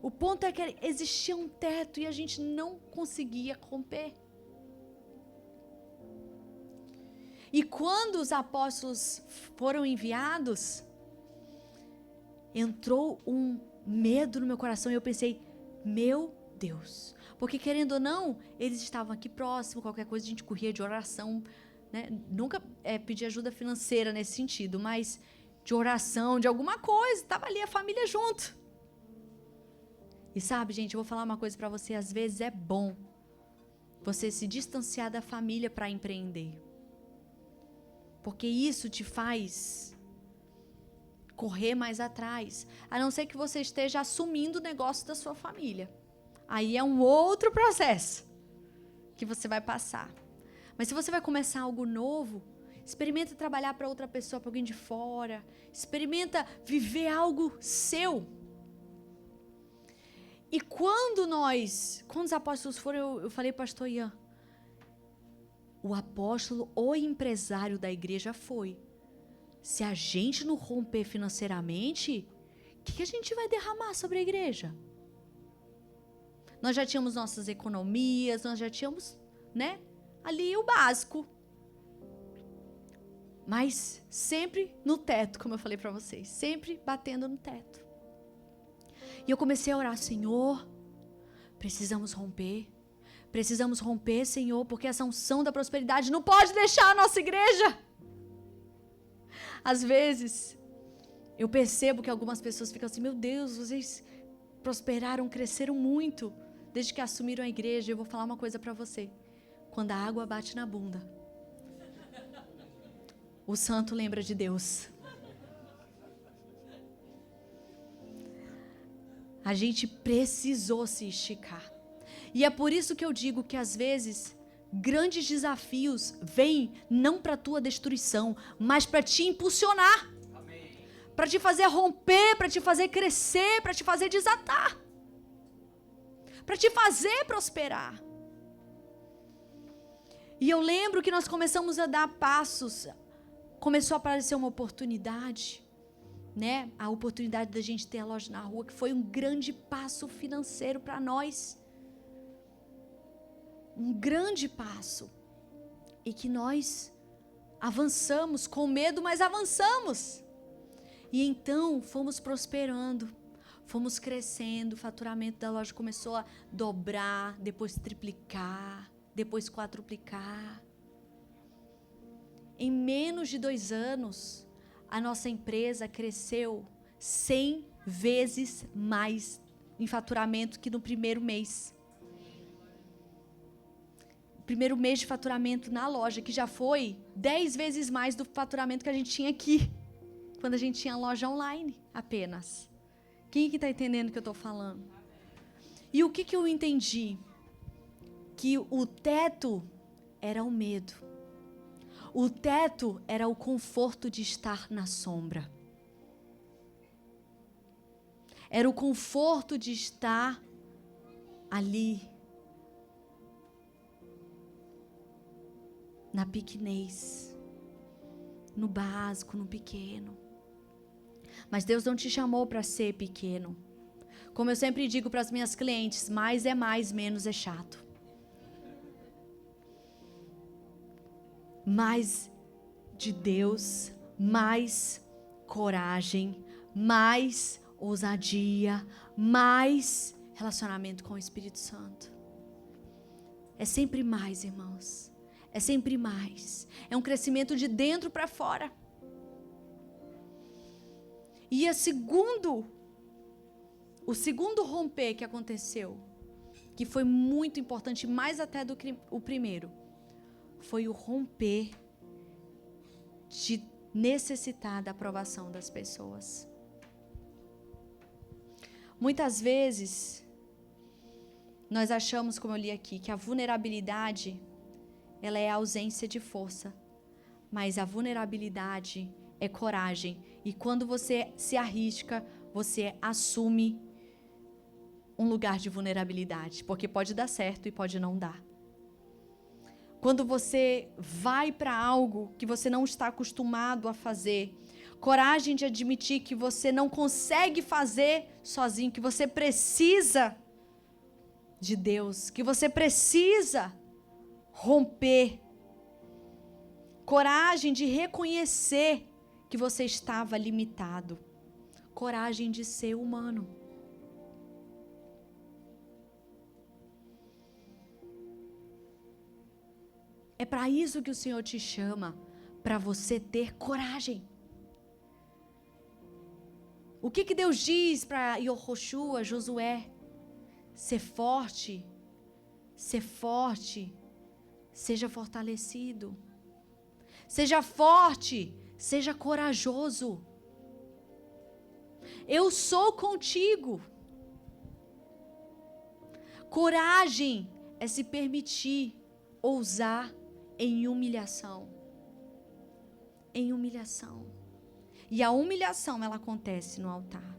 O ponto é que existia um teto e a gente não conseguia romper. E quando os apóstolos foram enviados, entrou um medo no meu coração e eu pensei, meu Deus. Porque querendo ou não, eles estavam aqui próximo, qualquer coisa a gente corria de oração, né? Nunca pedi ajuda financeira nesse sentido, mas de oração, de alguma coisa, estava ali a família junto. E sabe, gente, eu vou falar uma coisa para você, às vezes é bom você se distanciar da família para empreender. Porque isso te faz correr mais atrás, a não ser que você esteja assumindo o negócio da sua família. Aí é um outro processo que você vai passar. Mas se você vai começar algo novo, experimenta trabalhar para outra pessoa, para alguém de fora. Experimenta viver algo seu. E quando os apóstolos foram, eu falei, pastor Ian, o apóstolo, o empresário da igreja foi. Se a gente não romper financeiramente, o que a gente vai derramar sobre a igreja? Nós já tínhamos nossas economias, nós já tínhamos, né, ali o básico. Mas sempre no teto, como eu falei para vocês, sempre batendo no teto. E eu comecei a orar, Senhor, precisamos romper, Senhor, porque essa unção da prosperidade não pode deixar a nossa igreja. Às vezes, eu percebo que algumas pessoas ficam assim, meu Deus, vocês prosperaram, cresceram muito, desde que assumiram a igreja. Eu vou falar uma coisa para você, quando a água bate na bunda, o santo lembra de Deus. A gente precisou se esticar. E é por isso que eu digo que às vezes grandes desafios vêm não para a tua destruição, mas para te impulsionar. Para te fazer romper, para te fazer crescer, para te fazer desatar. Para te fazer prosperar. E eu lembro que nós começamos a dar passos. Começou a aparecer uma oportunidade, né? A oportunidade da gente ter a loja na rua, que foi um grande passo financeiro para nós. Um grande passo. E que nós avançamos com medo, mas avançamos. E então fomos prosperando, fomos crescendo, o faturamento da loja começou a dobrar, depois triplicar, depois quadruplicar. Em menos de 2 anos, a nossa empresa cresceu 100 vezes mais em faturamento que no primeiro mês. Primeiro mês de faturamento na loja, que já foi 10 vezes mais do faturamento que a gente tinha aqui, quando a gente tinha loja online apenas. Quem que está entendendo o que eu estou falando? E o que eu entendi? Que o teto era o medo. O teto era o conforto de estar na sombra. Era o conforto de estar ali, na pequenez, no básico, no pequeno. Mas Deus não te chamou para ser pequeno. Como eu sempre digo para as minhas clientes, mais é mais, menos é chato. Mais de Deus, mais coragem, mais ousadia, mais relacionamento com o Espírito Santo. É sempre mais, irmãos. É sempre mais. É um crescimento de dentro para fora. E o segundo romper que aconteceu, que foi muito importante, mais até do que o primeiro, foi o romper de necessitar da aprovação das pessoas. Muitas vezes, nós achamos, como eu li aqui, que a vulnerabilidade, ela é a ausência de força. Mas a vulnerabilidade é coragem. E quando você se arrisca, você assume um lugar de vulnerabilidade. Porque pode dar certo e pode não dar. Quando você vai para algo que você não está acostumado a fazer, coragem de admitir que você não consegue fazer sozinho, que você precisa de Deus, que você precisa romper. Coragem de reconhecer que você estava limitado. Coragem de ser humano. É para isso que o Senhor te chama, para você ter coragem. O que Deus diz para Yoshua, Josué? Ser forte, seja fortalecido. Seja forte, seja corajoso. Eu sou contigo. Coragem é se permitir ousar em humilhação. Em humilhação. E a humilhação, ela acontece no altar.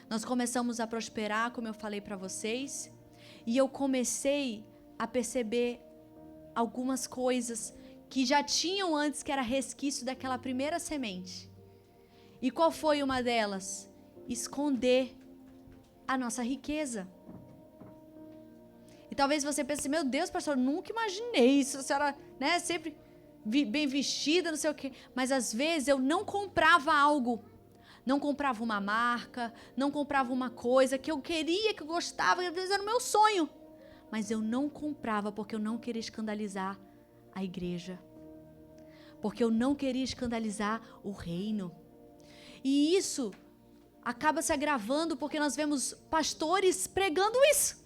Nós começamos a prosperar, como eu falei para vocês, e eu comecei a perceber algumas coisas que já tinham antes, que era resquício daquela primeira semente. E qual foi uma delas? Esconder a nossa riqueza. E talvez você pense, meu Deus, pastor, eu nunca imaginei isso, a senhora, né, sempre bem vestida, não sei o quê. Mas às vezes eu não comprava algo. Não comprava uma marca, não comprava uma coisa que eu queria, que eu gostava, às vezes era o meu sonho. Mas eu não comprava porque eu não queria escandalizar a igreja. Porque eu não queria escandalizar o reino. E isso acaba se agravando porque nós vemos pastores pregando isso.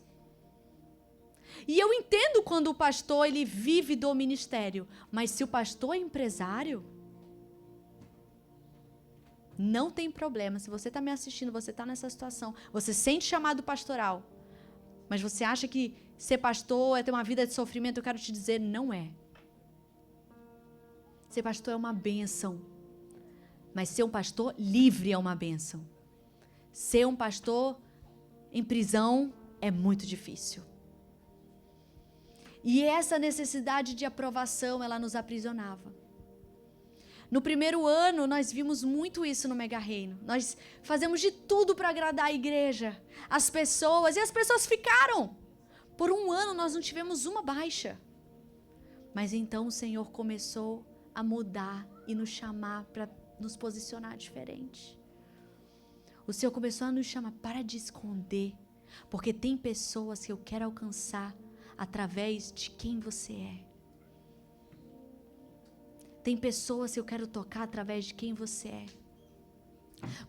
E eu entendo quando o pastor ele vive do ministério. Mas se o pastor é empresário, não tem problema. Se você está me assistindo, você está nessa situação, você sente chamado pastoral, mas você acha que ser pastor é ter uma vida de sofrimento, eu quero te dizer, não é. Ser pastor é uma bênção. Mas ser um pastor livre é uma bênção. Ser um pastor em prisão é muito difícil. E essa necessidade de aprovação, ela nos aprisionava. No primeiro ano, nós vimos muito isso no Mega Reino. Nós fazemos de tudo para agradar a igreja, as pessoas, e as pessoas ficaram. Por um ano, nós não tivemos uma baixa. Mas então o Senhor começou a mudar e nos chamar para nos posicionar diferente. O Senhor começou a nos chamar, para de esconder, porque tem pessoas que eu quero alcançar através de quem você é. Tem pessoas que eu quero tocar através de quem você é.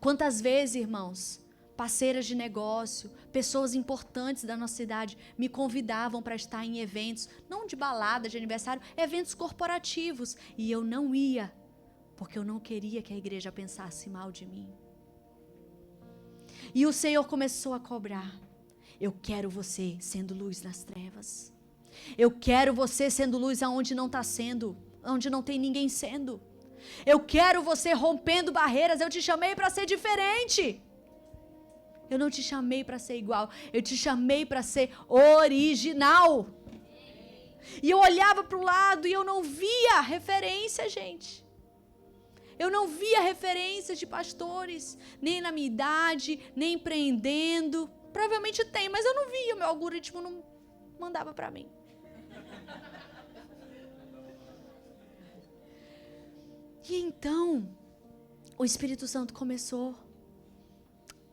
Quantas vezes, irmãos, parceiras de negócio, pessoas importantes da nossa cidade me convidavam para estar em eventos, não de balada, de aniversário, eventos corporativos. E eu não ia, porque eu não queria que a igreja pensasse mal de mim. E o Senhor começou a cobrar. Eu quero você sendo luz nas trevas. Eu quero você sendo luz aonde não está sendo, onde não tem ninguém sendo. Eu quero você rompendo barreiras. Eu te chamei para ser diferente. Eu não te chamei para ser igual. Eu te chamei para ser original. E eu olhava para o lado e eu não via referência, gente. Eu não via referência de pastores, nem na minha idade, nem empreendendo. Provavelmente tem, mas eu não via. O meu algoritmo não mandava para mim. E então, o Espírito Santo começou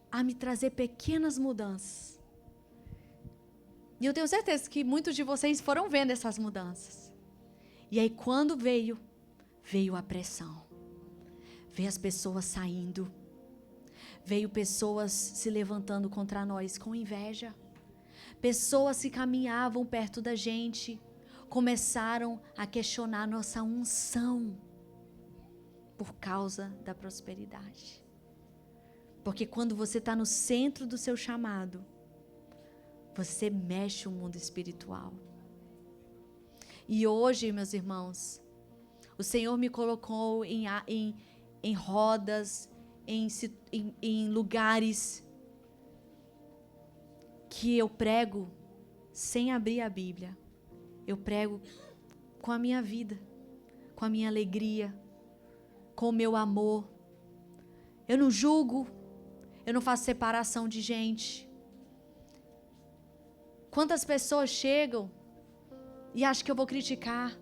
a me trazer pequenas mudanças. E eu tenho certeza que muitos de vocês foram vendo essas mudanças. E aí, quando veio a pressão. Veio as pessoas saindo. Veio pessoas se levantando contra nós com inveja. Pessoas que caminhavam perto da gente começaram a questionar nossa unção. Por causa da prosperidade. Porque quando você está no centro do seu chamado, você mexe o mundo espiritual. E hoje, meus irmãos, o Senhor me colocou em rodas, em lugares que eu prego sem abrir a Bíblia. Eu prego com a minha vida, com a minha alegria, com o meu amor. Eu não julgo, eu não faço separação de gente. Quantas pessoas chegam e acham que eu vou criticar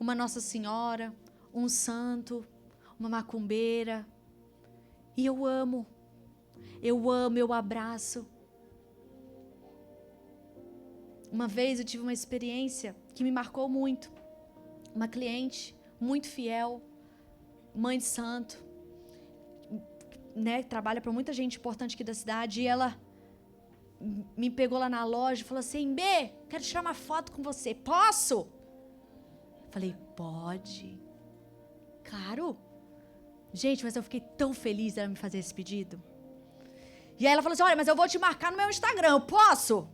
uma Nossa Senhora, um santo, uma macumbeira. E eu amo, eu abraço. Uma vez eu tive uma experiência que me marcou muito. Uma cliente muito fiel, mãe de santo, né, trabalha para muita gente importante aqui da cidade, e ela me pegou lá na loja e falou assim: Bê, quero tirar uma foto com você, posso? Falei, pode. Claro. Gente, mas eu fiquei tão feliz dela me fazer esse pedido. E aí ela falou assim: olha, mas eu vou te marcar no meu Instagram, eu posso?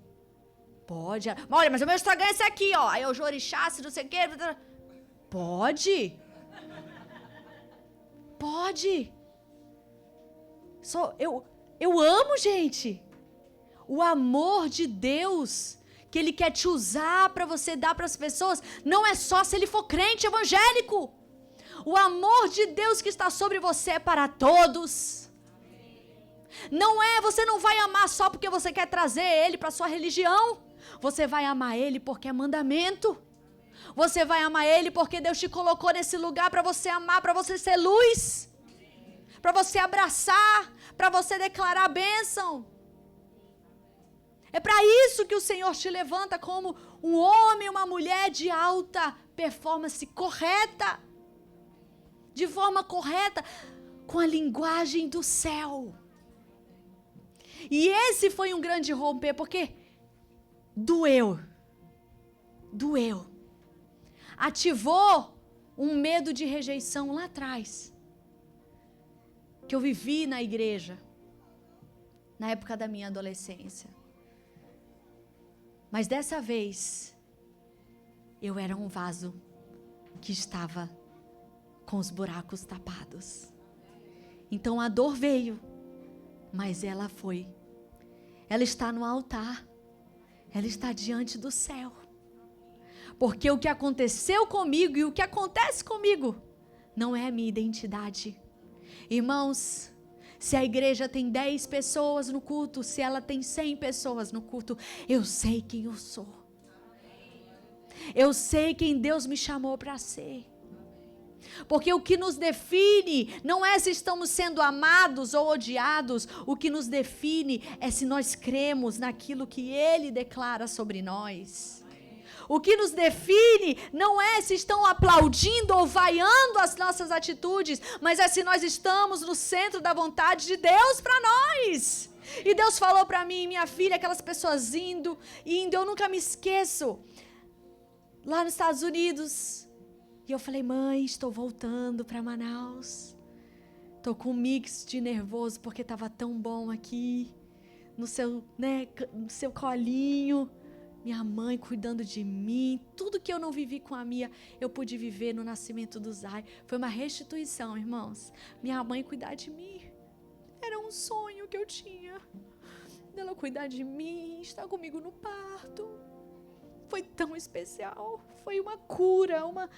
Pode. Olha, mas o meu Instagram é esse aqui, ó. Aí eu Jorixá, se não sei o quê. Pode. Pode. Eu amo, gente. O amor de Deus que Ele quer te usar para você dar para as pessoas, não é só se ele for crente evangélico. O amor de Deus que está sobre você é para todos. Não é, você não vai amar só porque você quer trazer Ele para a sua religião. Você vai amar Ele porque é mandamento. Você vai amar Ele porque Deus te colocou nesse lugar para você amar, para você ser luz, para você abraçar, para você declarar a bênção. É para isso que o Senhor te levanta como um homem e uma mulher de alta performance correta, de forma correta, com a linguagem do céu. E esse foi um grande romper, porque doeu. Ativou um medo de rejeição lá atrás, que eu vivi na igreja, na época da minha adolescência. Mas dessa vez, eu era um vaso que estava com os buracos tapados. Então a dor veio, mas ela foi. Ela está no altar. Ela está diante do céu. Porque o que aconteceu comigo e o que acontece comigo não é a minha identidade. Irmãos, se a igreja tem 10 pessoas no culto, se ela tem 100 pessoas no culto, eu sei quem eu sou. Eu sei quem Deus me chamou para ser. Porque o que nos define não é se estamos sendo amados ou odiados. O que nos define é se nós cremos naquilo que Ele declara sobre nós. O que nos define não é se estão aplaudindo ou vaiando as nossas atitudes, mas é se nós estamos no centro da vontade de Deus para nós. E Deus falou para mim, minha filha, aquelas pessoas indo, eu nunca me esqueço. Lá nos Estados Unidos, e eu falei, mãe, estou voltando para Manaus. Estou com um mix de nervoso porque estava tão bom aqui, no seu colinho. Minha mãe cuidando de mim, tudo que eu não vivi com a Mia, eu pude viver no nascimento do Zay. Foi uma restituição, irmãos. Minha mãe cuidar de mim, era um sonho que eu tinha. Dela cuidar de mim, estar comigo no parto. Foi tão especial, foi uma cura, uma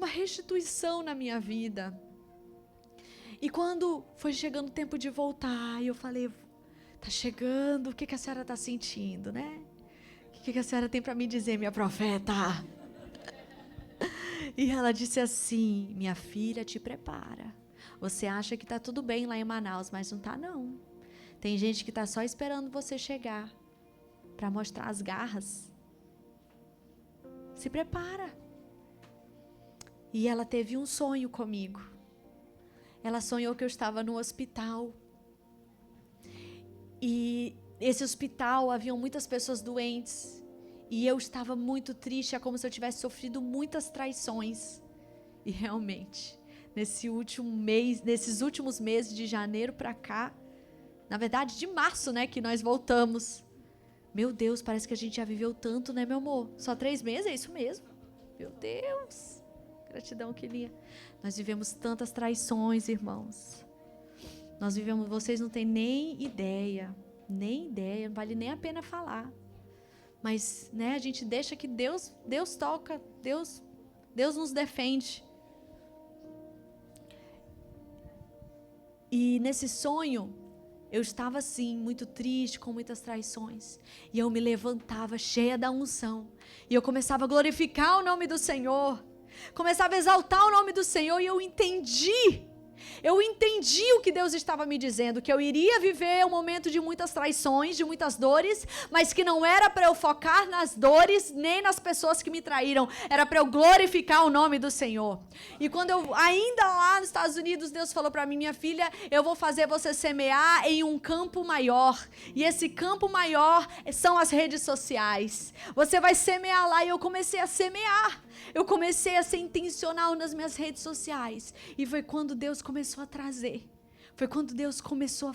restituição na minha vida. E quando foi chegando o tempo de voltar, eu falei, tá chegando, o que a senhora tá sentindo, né? O que a senhora tem para me dizer, minha profeta? E ela disse assim, minha filha, te prepara. Você acha que está tudo bem lá em Manaus, mas não está não. Tem gente que está só esperando você chegar para mostrar as garras. Se prepara. E ela teve um sonho comigo. Ela sonhou que eu estava no hospital. E esse hospital, haviam muitas pessoas doentes, e eu estava muito triste, é como se eu tivesse sofrido muitas traições. E realmente, nesses últimos meses de janeiro para cá, na verdade de março, né, que nós voltamos Meu Deus, parece que a gente já viveu tanto, né, meu amor? Só 3 meses, é isso mesmo. Meu Deus. Gratidão, queria. Nós vivemos tantas traições, irmãos. Nós vivemos, vocês não têm nem ideia, não vale nem a pena falar. Mas, né, a gente deixa que Deus toca, Deus nos defende. E nesse sonho, eu estava assim, muito triste, com muitas traições. E eu me levantava cheia da unção. E eu começava a glorificar o nome do Senhor. Começava a exaltar o nome do Senhor. E eu entendi o que Deus estava me dizendo, que eu iria viver um momento de muitas traições, de muitas dores, mas que não era para eu focar nas dores, nem nas pessoas que me traíram, era para eu glorificar o nome do Senhor. E quando eu, ainda lá nos Estados Unidos, Deus falou para mim, minha filha, eu vou fazer você semear em um campo maior, e esse campo maior são as redes sociais. Você vai semear lá, e eu comecei a semear. Eu comecei a ser intencional nas minhas redes sociais. E foi quando Deus começou a trazer. Foi quando Deus começou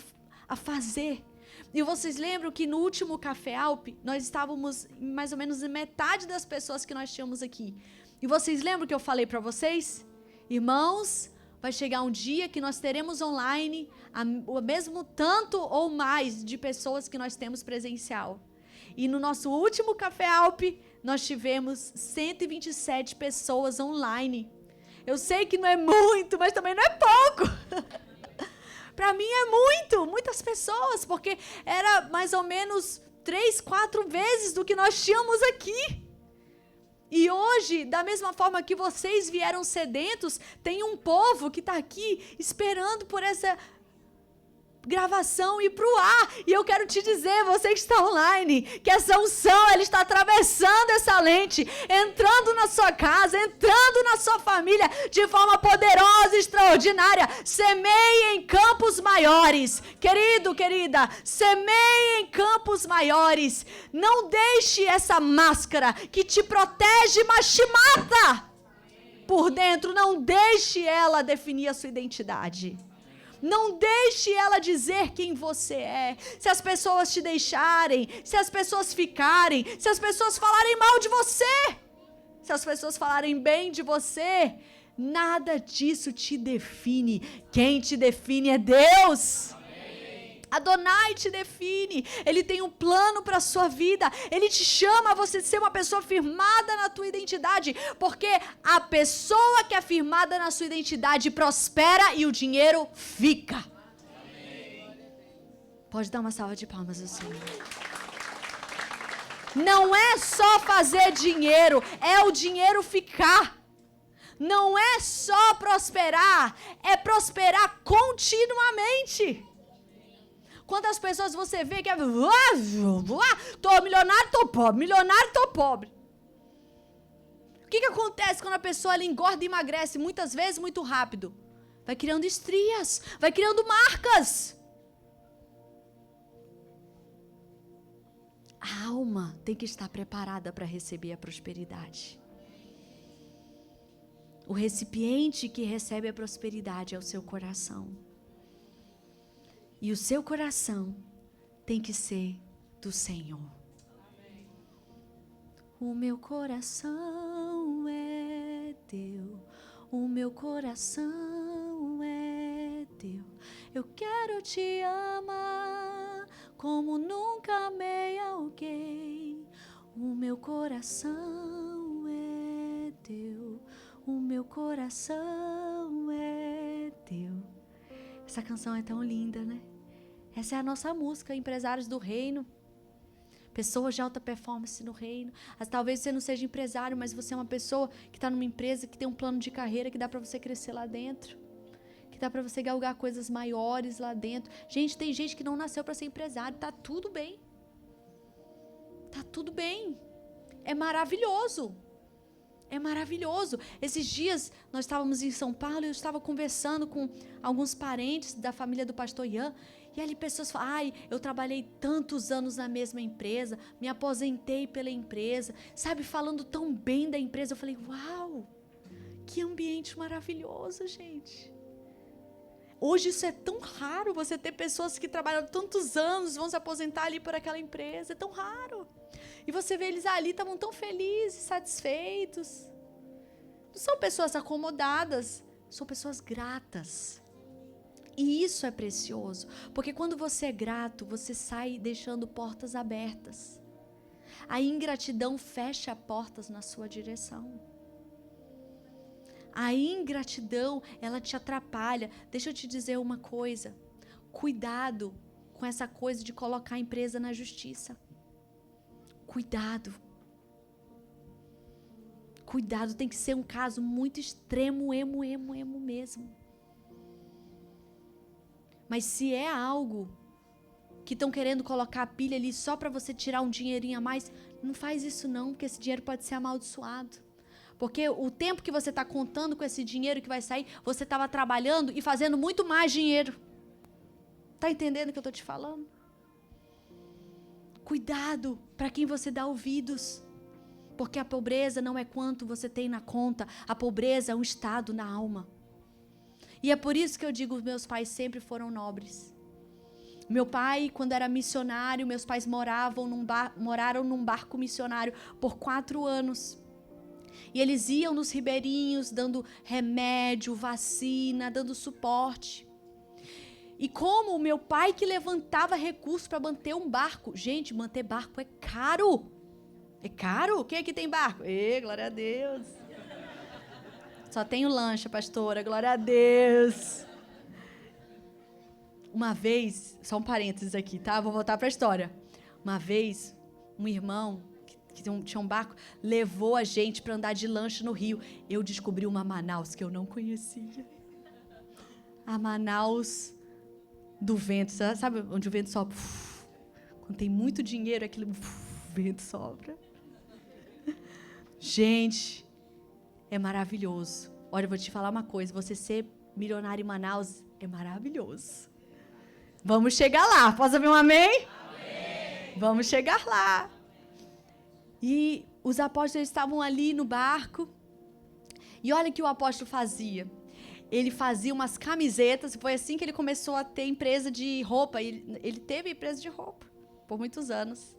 a fazer. E vocês lembram que no último Café Alp, nós estávamos mais ou menos em metade das pessoas que nós tínhamos aqui. E vocês lembram que eu falei para vocês? Irmãos, vai chegar um dia que nós teremos online o mesmo tanto ou mais de pessoas que nós temos presencial. E no nosso último Café Alp, nós tivemos 127 pessoas online. Eu sei que não é muito, mas também não é pouco. Para mim é muitas pessoas, porque era mais ou menos 3, 4 vezes do que nós tínhamos aqui. E hoje, da mesma forma que vocês vieram sedentos, tem um povo que está aqui esperando por essa gravação ir pro ar. E eu quero te dizer, você que está online, que essa unção, ela está atravessando essa lente, entrando na sua casa, entrando na sua família, de forma poderosa e extraordinária. Semeie em campos maiores. Querido, querida, semeie em campos maiores. Não deixe essa máscara que te protege, mas te mata por dentro. Não deixe ela definir a sua identidade. Não deixe ela dizer quem você é. Se as pessoas te deixarem, se as pessoas ficarem, se as pessoas falarem mal de você, se as pessoas falarem bem de você, nada disso te define. Quem te define é Deus. Adonai te define. Ele tem um plano para a sua vida. Ele te chama a você ser uma pessoa firmada na tua identidade, porque a pessoa que é firmada na sua identidade prospera e o dinheiro fica. Pode dar uma salva de palmas ao Senhor. Não é só fazer dinheiro, é o dinheiro ficar. Não é só prosperar, é prosperar continuamente. Quantas pessoas você vê que é tô milionário, tô pobre, milionário, tô pobre. O que acontece quando a pessoa ela engorda e emagrece muitas vezes muito rápido? Vai criando estrias, vai criando marcas. A alma tem que estar preparada para receber a prosperidade. O recipiente que recebe a prosperidade é o seu coração. E o seu coração tem que ser do Senhor. O meu coração é teu, o meu coração é teu. Eu quero te amar como nunca amei alguém. O meu coração é teu, o meu coração é teu. Essa canção é tão linda, né? Essa é a nossa música, empresários do reino. Pessoas de alta performance no reino. Talvez você não seja empresário, mas você é uma pessoa que está numa empresa, que tem um plano de carreira, que dá para você crescer lá dentro. Que dá para você galgar coisas maiores lá dentro. Gente, tem gente que não nasceu para ser empresário. Tá tudo bem. Tá tudo bem. É maravilhoso. É maravilhoso. Esses dias nós estávamos em São Paulo e eu estava conversando com alguns parentes da família do pastor Ian. E ali pessoas falam, ai, eu trabalhei tantos anos na mesma empresa, me aposentei pela empresa, sabe, falando tão bem da empresa. Eu falei, uau, que ambiente maravilhoso, gente. Hoje isso é tão raro, você ter pessoas que trabalham tantos anos, vão se aposentar ali por aquela empresa, é tão raro. E você vê eles ali, estavam tão felizes, satisfeitos. Não são pessoas acomodadas, são pessoas gratas. E isso é precioso, porque quando você é grato, você sai deixando portas abertas. A ingratidão fecha portas na sua direção. A ingratidão, ela te atrapalha. Deixa eu te dizer uma coisa. Cuidado com essa coisa de colocar a empresa na justiça. Cuidado. Cuidado, tem que ser um caso muito extremo, emo mesmo. Mas se é algo que estão querendo colocar a pilha ali só para você tirar um dinheirinho a mais, não faz isso não, porque esse dinheiro pode ser amaldiçoado. Porque o tempo que você está contando com esse dinheiro que vai sair, você estava trabalhando e fazendo muito mais dinheiro. Está entendendo o que eu estou te falando? Cuidado para quem você dá ouvidos. Porque a pobreza não é quanto você tem na conta, a pobreza é um estado na alma. E é por isso que eu digo, meus pais sempre foram nobres. Meu pai, quando era missionário, meus pais moraram num barco missionário por 4 anos. E eles iam nos ribeirinhos, dando remédio, vacina, dando suporte. E como o meu pai que levantava recursos para manter um barco. Gente, manter barco é caro. É caro? Quem aqui tem barco? Glória a Deus. Só tenho lancha, pastora, glória a Deus. Uma vez, só um parênteses aqui, tá? Vou voltar para a história. Uma vez, um irmão que tinha um barco, levou a gente para andar de lancha no rio. Eu descobri uma Manaus que eu não conhecia. A Manaus do vento, sabe onde o vento sopra? Quando tem muito dinheiro, aquele vento sopra. Gente, é maravilhoso. Olha, eu vou te falar uma coisa, você ser milionário em Manaus é maravilhoso. Vamos chegar lá, posso ouvir um amém? Amém. Vamos chegar lá. E os apóstolos estavam ali no barco. E olha o que o apóstolo fazia. Ele fazia umas camisetas. Foi assim que ele começou a ter empresa de roupa. Ele teve empresa de roupa por muitos anos.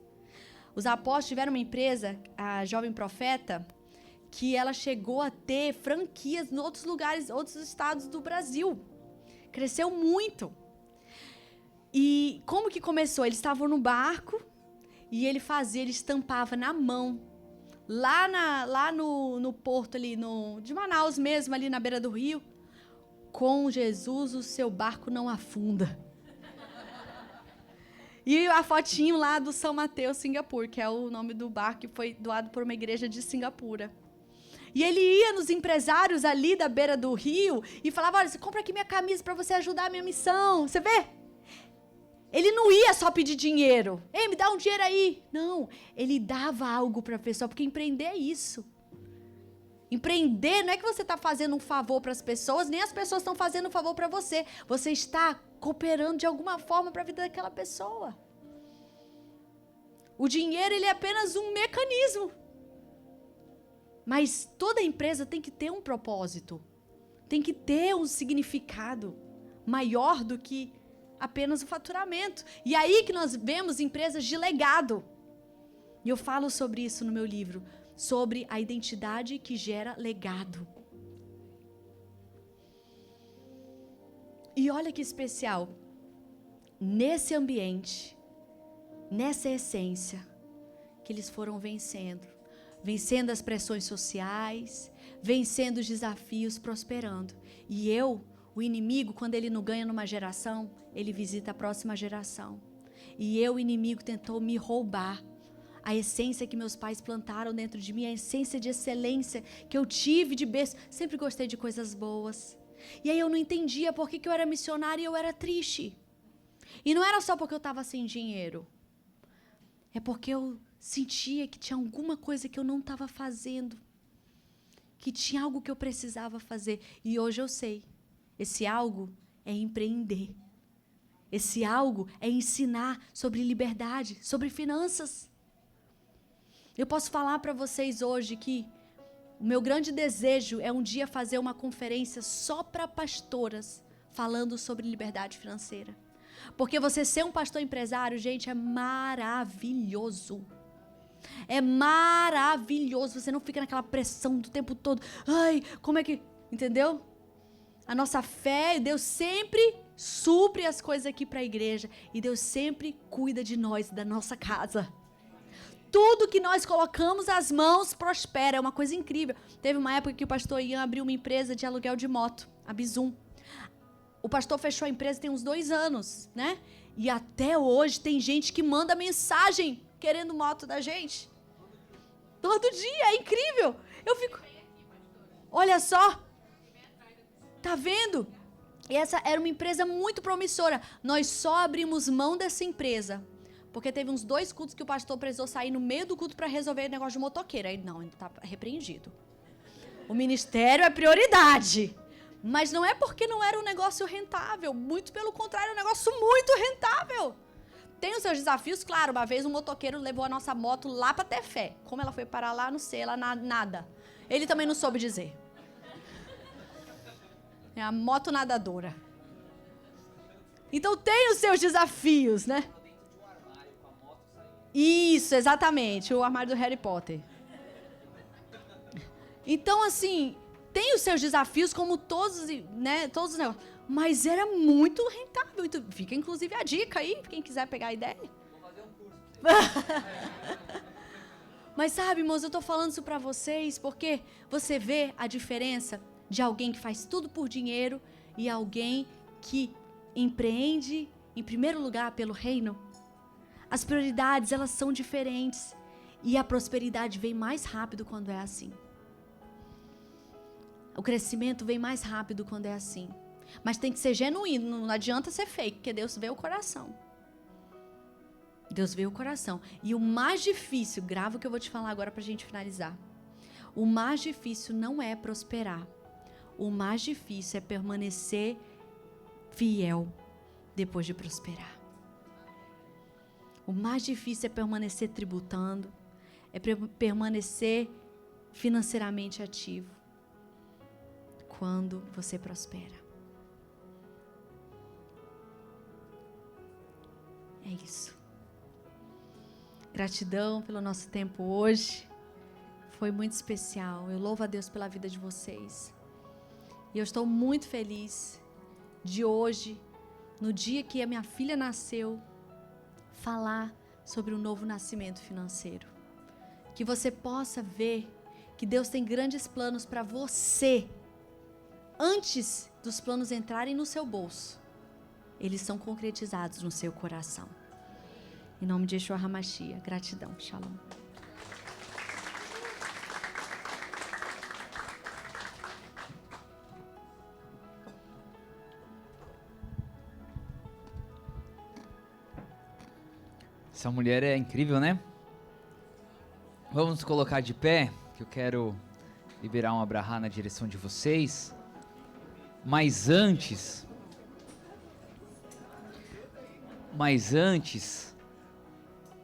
Os apóstolos tiveram uma empresa, a Jovem Profeta, que ela chegou a ter franquias em outros lugares, outros estados do Brasil. Cresceu muito. E como que começou? Eles estavam no barco e ele estampava na mão, lá no porto ali, de Manaus mesmo, ali na beira do rio, com Jesus o seu barco não afunda. E a fotinho lá do São Mateus, Singapura, que é o nome do barco que foi doado por uma igreja de Singapura. E ele ia nos empresários ali da beira do rio e falava, olha, você compra aqui minha camisa para você ajudar a minha missão. Você vê? Ele não ia só pedir dinheiro. Ei, me dá um dinheiro aí. Não, ele dava algo para a pessoa, porque empreender é isso. Empreender não é que você está fazendo um favor para as pessoas, nem as pessoas estão fazendo um favor para você. Você está cooperando de alguma forma para a vida daquela pessoa. O dinheiro, ele é apenas um mecanismo. Mas toda empresa tem que ter um propósito. Tem que ter um significado maior do que apenas o faturamento. E aí que nós vemos empresas de legado. E eu falo sobre isso no meu livro, sobre a identidade que gera legado. E olha que especial, nesse ambiente, nessa essência, que eles foram vencendo as pressões sociais, vencendo os desafios, prosperando. E o inimigo, quando ele não ganha numa geração, ele visita a próxima geração. E o inimigo tentou me roubar a essência que meus pais plantaram dentro de mim, a essência de excelência que eu tive de berço. Sempre gostei de coisas boas. E aí eu não entendia por que eu era missionária e eu era triste. E não era só porque eu estava sem dinheiro. É porque eu sentia que tinha alguma coisa que eu não estava fazendo. Que tinha algo que eu precisava fazer. E hoje eu sei. Esse algo é empreender. Esse algo é ensinar sobre liberdade, sobre finanças. Eu posso falar para vocês hoje que o meu grande desejo é um dia fazer uma conferência só para pastoras falando sobre liberdade financeira. Porque você ser um pastor empresário, gente, é maravilhoso. É maravilhoso. Você não fica naquela pressão do tempo todo. Ai, como é que... Entendeu? A nossa fé, Deus sempre supre as coisas aqui para a igreja. E Deus sempre cuida de nós, da nossa casa. Tudo que nós colocamos as mãos prospera. É uma coisa incrível. Teve uma época que o pastor Ian abriu uma empresa de aluguel de moto, a Bizum. O pastor fechou a empresa tem uns 2 anos, né? E até hoje tem gente que manda mensagem querendo moto da gente. Todo dia, é incrível. Eu fico... Olha só. Tá vendo? E essa era uma empresa muito promissora. Nós só abrimos mão dessa empresa porque teve uns 2 cultos que o pastor precisou sair no meio do culto para resolver o negócio de motoqueiro. Aí, não, ele tá repreendido. O ministério é prioridade. Mas não é porque não era um negócio rentável. Muito pelo contrário, é um negócio muito rentável. Tem os seus desafios, claro. Uma vez um motoqueiro levou a nossa moto lá para Tefé. Como ela foi parar lá, não sei, ela nada. Ele também não soube dizer. É a moto nadadora. Então tem os seus desafios, né? Isso, exatamente. O armário do Harry Potter. Então, assim, tem os seus desafios, como todos, né? Todos os negócios. Mas era muito rentável. Fica, inclusive, a dica aí, quem quiser pegar a ideia. Vou fazer um curso. Mas sabe, irmãos, eu tô falando isso pra vocês porque você vê a diferença de alguém que faz tudo por dinheiro e alguém que empreende, em primeiro lugar, pelo reino. As prioridades, elas são diferentes. E a prosperidade vem mais rápido quando é assim. O crescimento vem mais rápido quando é assim. Mas tem que ser genuíno, não adianta ser fake, porque Deus vê o coração. Deus vê o coração. E o mais difícil, grava o que eu vou te falar agora pra gente finalizar. O mais difícil não é prosperar. O mais difícil é permanecer fiel depois de prosperar. O mais difícil é permanecer tributando, é permanecer financeiramente ativo quando você prospera. É isso. Gratidão pelo nosso tempo hoje. Foi muito especial. Eu louvo a Deus pela vida de vocês. E eu estou muito feliz de hoje, no dia que a minha filha nasceu, falar sobre um novo nascimento financeiro. Que você possa ver que Deus tem grandes planos para você. Antes dos planos entrarem no seu bolso, eles são concretizados no seu coração. Em nome de Yeshua HaMashiach. Gratidão. Shalom. Essa mulher é incrível, né? Vamos nos colocar de pé, que eu quero liberar um abrahá na direção de vocês. Mas antes,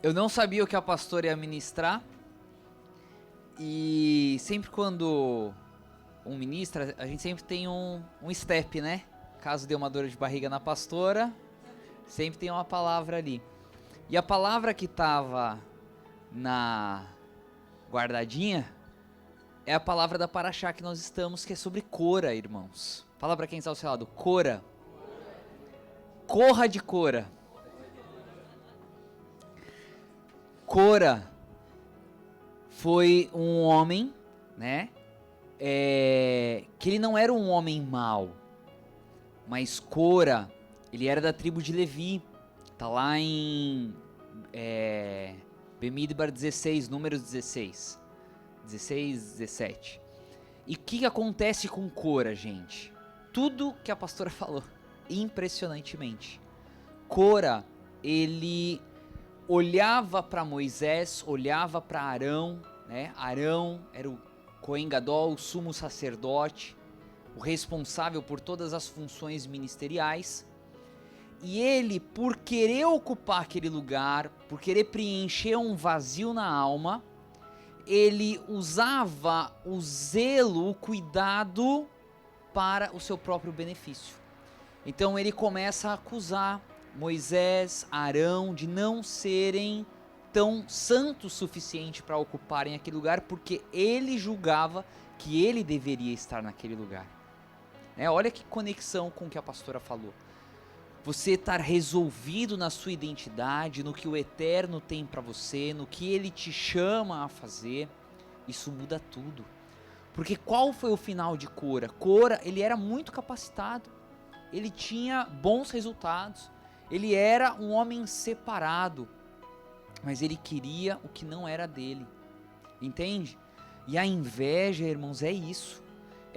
eu não sabia o que a pastora ia ministrar. E sempre quando um ministra, a gente sempre tem um step, né? Caso dê uma dor de barriga na pastora, sempre tem uma palavra ali. E a palavra que estava na guardadinha é a palavra da Paraxá que nós estamos, que é sobre Cora, irmãos. Fala para quem está ao seu lado, Cora. Corra de Cora. Cora foi um homem, né? Que ele não era um homem mau. Mas Cora, ele era da tribo de Levi. Tá lá em Bemidbar 16, números 16, 17. E o que acontece com Cora, gente? Tudo que a pastora falou, impressionantemente. Cora, ele olhava para Moisés, olhava para Arão, né? Arão era o Cohen Gadol, o sumo sacerdote, o responsável por todas as funções ministeriais. E ele, por querer ocupar aquele lugar, por querer preencher um vazio na alma, ele usava o zelo, o cuidado para o seu próprio benefício. Então ele começa a acusar Moisés, Arão, de não serem tão santos o suficiente para ocuparem aquele lugar, porque ele julgava que ele deveria estar naquele lugar. Olha que conexão com o que a pastora falou. Você estar resolvido na sua identidade, no que o Eterno tem para você, no que Ele te chama a fazer, isso muda tudo. Porque qual foi o final de Cora? Cora, ele era muito capacitado, ele tinha bons resultados, ele era um homem separado, mas ele queria o que não era dele, entende? E a inveja, irmãos, é isso.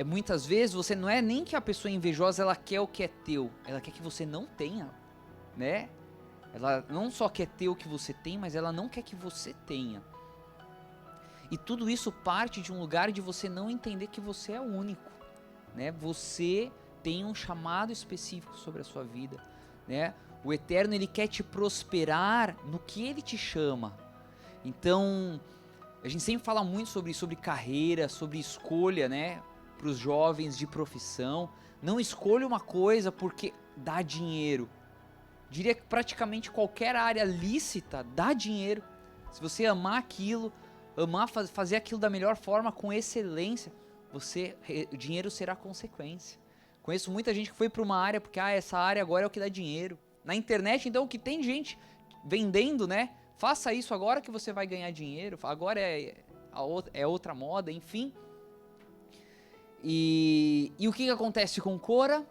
Muitas vezes você não é nem que a pessoa invejosa ela quer o que é teu, ela quer que você não tenha, né? Ela não só quer ter o que você tem, mas ela não quer que você tenha. E tudo isso parte de um lugar de você não entender que você é único, né? Você tem um chamado específico sobre a sua vida, né? O Eterno, ele quer te prosperar no que ele te chama. Então, a gente sempre fala muito sobre carreira, sobre escolha, né? Para os jovens de profissão. Não escolha uma coisa porque dá dinheiro. Diria que praticamente qualquer área lícita dá dinheiro. Se você amar aquilo, fazer aquilo da melhor forma, com excelência, o dinheiro será consequência. Conheço muita gente que foi para uma área porque essa área agora é o que dá dinheiro. Na internet, então, o que tem gente vendendo, né? Faça isso agora que você vai ganhar dinheiro. Agora é outra moda, enfim. E o que acontece com Cora?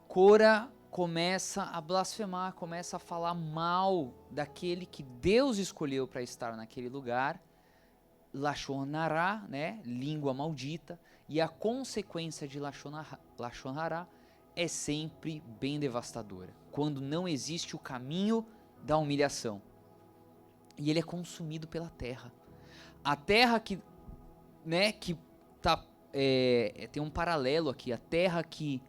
Cora começa a blasfemar, começa a falar mal daquele que Deus escolheu para estar naquele lugar. Lashon Hará, né? Língua maldita. E a consequência de Lashon Hará é sempre bem devastadora. Quando não existe o caminho da humilhação. E ele é consumido pela terra. A terra que tá... tem um paralelo aqui, a terra que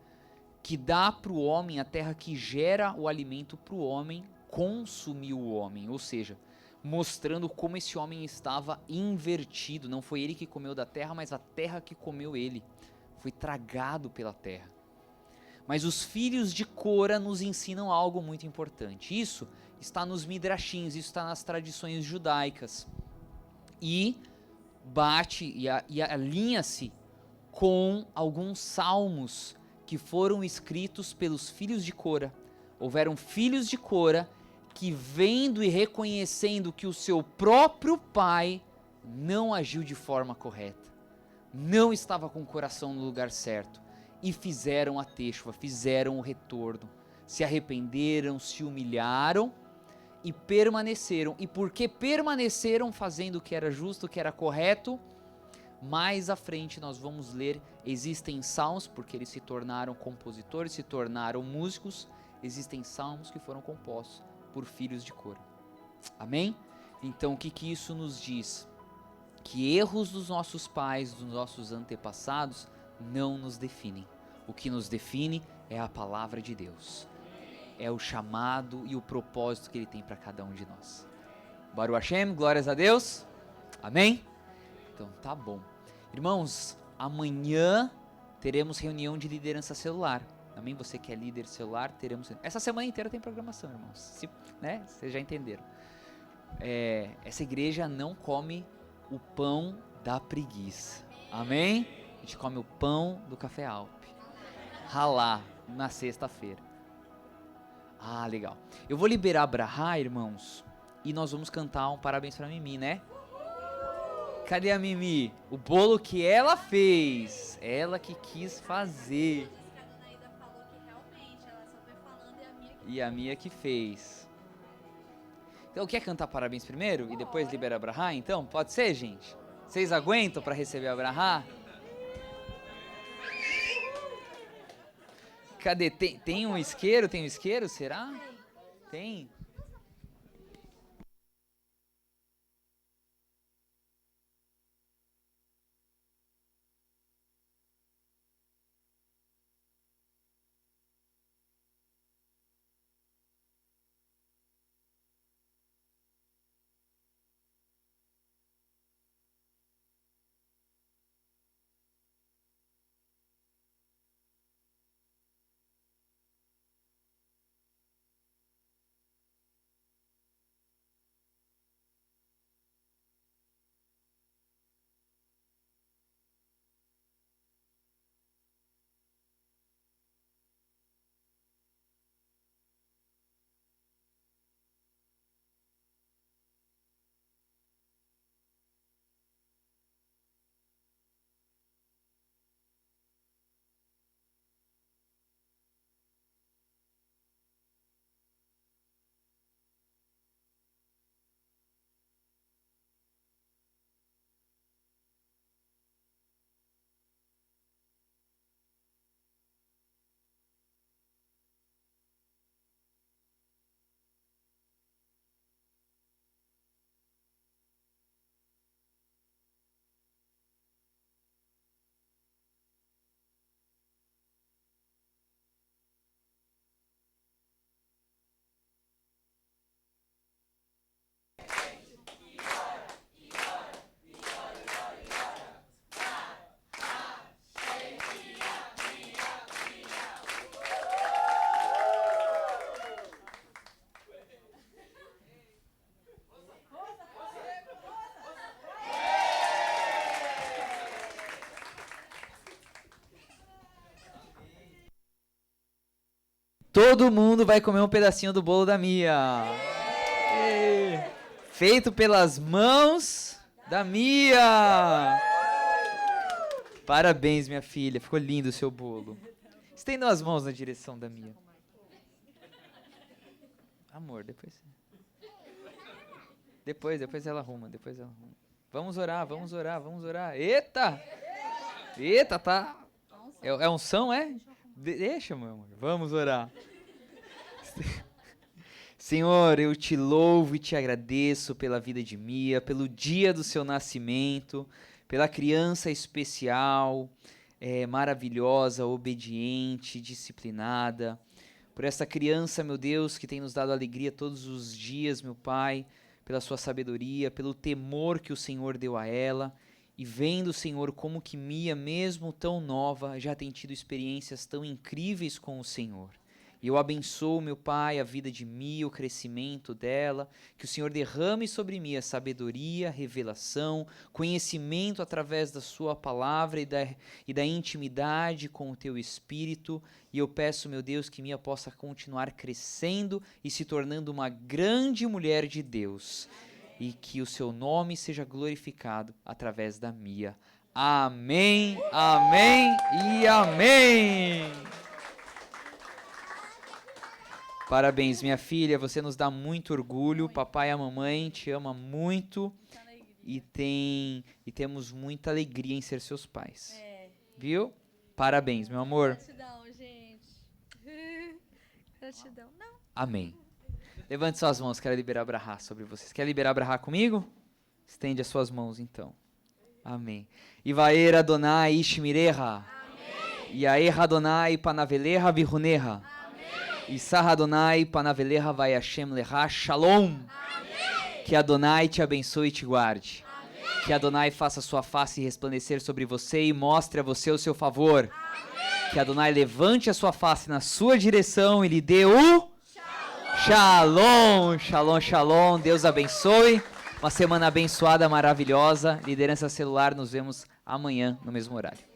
dá para o homem, a terra que gera o alimento para o homem, consumiu o homem, ou seja, mostrando como esse homem estava invertido. Não foi ele que comeu da terra, mas a terra que comeu ele, foi tragado pela terra. Mas os filhos de Cora nos ensinam algo muito importante. Isso está nos midrashins, isso está nas tradições judaicas, e bate e alinha-se com alguns salmos que foram escritos pelos filhos de Cora. Houveram filhos de Cora que, vendo e reconhecendo que o seu próprio pai não agiu de forma correta, não estava com o coração no lugar certo, e fizeram a teshuvah, fizeram o retorno, se arrependeram, se humilharam e permaneceram. E porque permaneceram fazendo o que era justo, o que era correto, mais à frente nós vamos ler, existem salmos, porque eles se tornaram compositores, se tornaram músicos, existem salmos que foram compostos por filhos de Cora. Amém? Então o que isso nos diz? Que erros dos nossos pais, dos nossos antepassados, não nos definem. O que nos define é a palavra de Deus. É o chamado e o propósito que Ele tem para cada um de nós. Baruch Hashem, glórias a Deus. Amém? Então tá bom. Irmãos, amanhã teremos reunião de liderança celular. Amém? Você que é líder celular, teremos... Essa semana inteira tem programação, irmãos. Né? Vocês já entenderam. Essa igreja não come o pão da preguiça. Amém? A gente come o pão do Café Alpe. Ralá, na sexta-feira. Ah, legal. Eu vou liberar a Brahá, irmãos, e nós vamos cantar um parabéns pra Mimi, né? Cadê a Mimi? O bolo que ela fez. Ela que quis fazer. A Anaída falou que realmente ela só foi falando e a Mia que fez. Então, quer cantar parabéns primeiro e depois libera a Brahá? Então, pode ser, gente? Vocês aguentam para receber a Brahá? Cadê? Tem um isqueiro? Tem um isqueiro? Será? Tem? todo mundo vai comer um pedacinho do bolo da Mia. Feito pelas mãos da Mia. Parabéns, minha filha. Ficou lindo o seu bolo. Estendam as mãos na direção da Mia. Amor, depois ela arruma, Vamos orar. Eita, tá. É unção, é? Deixa, meu amor. Vamos orar. Senhor, eu te louvo e te agradeço pela vida de Mia, pelo dia do seu nascimento, pela criança especial, maravilhosa, obediente, disciplinada, por essa criança, meu Deus, que tem nos dado alegria todos os dias, meu Pai, pela sua sabedoria, pelo temor que o Senhor deu a ela, e vendo, Senhor, como que Mia, mesmo tão nova, já tem tido experiências tão incríveis com o Senhor. E eu abençoo, meu Pai, a vida de Mia, o crescimento dela, que o Senhor derrame sobre Mia sabedoria, revelação, conhecimento através da sua palavra e da intimidade com o teu Espírito. E eu peço, meu Deus, que Mia possa continuar crescendo e se tornando uma grande mulher de Deus. E que o seu nome seja glorificado através da Mia. Amém, amém e amém. Parabéns, minha filha, você nos dá muito orgulho. Papai e a mamãe te ama muito e temos muita alegria em ser seus pais. Viu? Parabéns, meu amor. Gratidão, gente. Gratidão. Não. Amém. Levante suas mãos, quero liberar brahá sobre vocês. Quer liberar brahá comigo? Estende as suas mãos, então. Amém. Ivaer Adonai Ishmireha. Amém. Yaer Adonai Panaveleha Vihuneha. Isar Adonai Panaveleha vai Hashem Lecha Shalom. Amém. Que Adonai te abençoe e te guarde. Amém. Que Adonai faça sua face resplandecer sobre você e mostre a você o seu favor. Amém. Que Adonai levante a sua face na sua direção e lhe dê o Shalom. Shalom, shalom. Deus abençoe. Uma semana abençoada, maravilhosa. Liderança Celular, nos vemos amanhã no mesmo horário.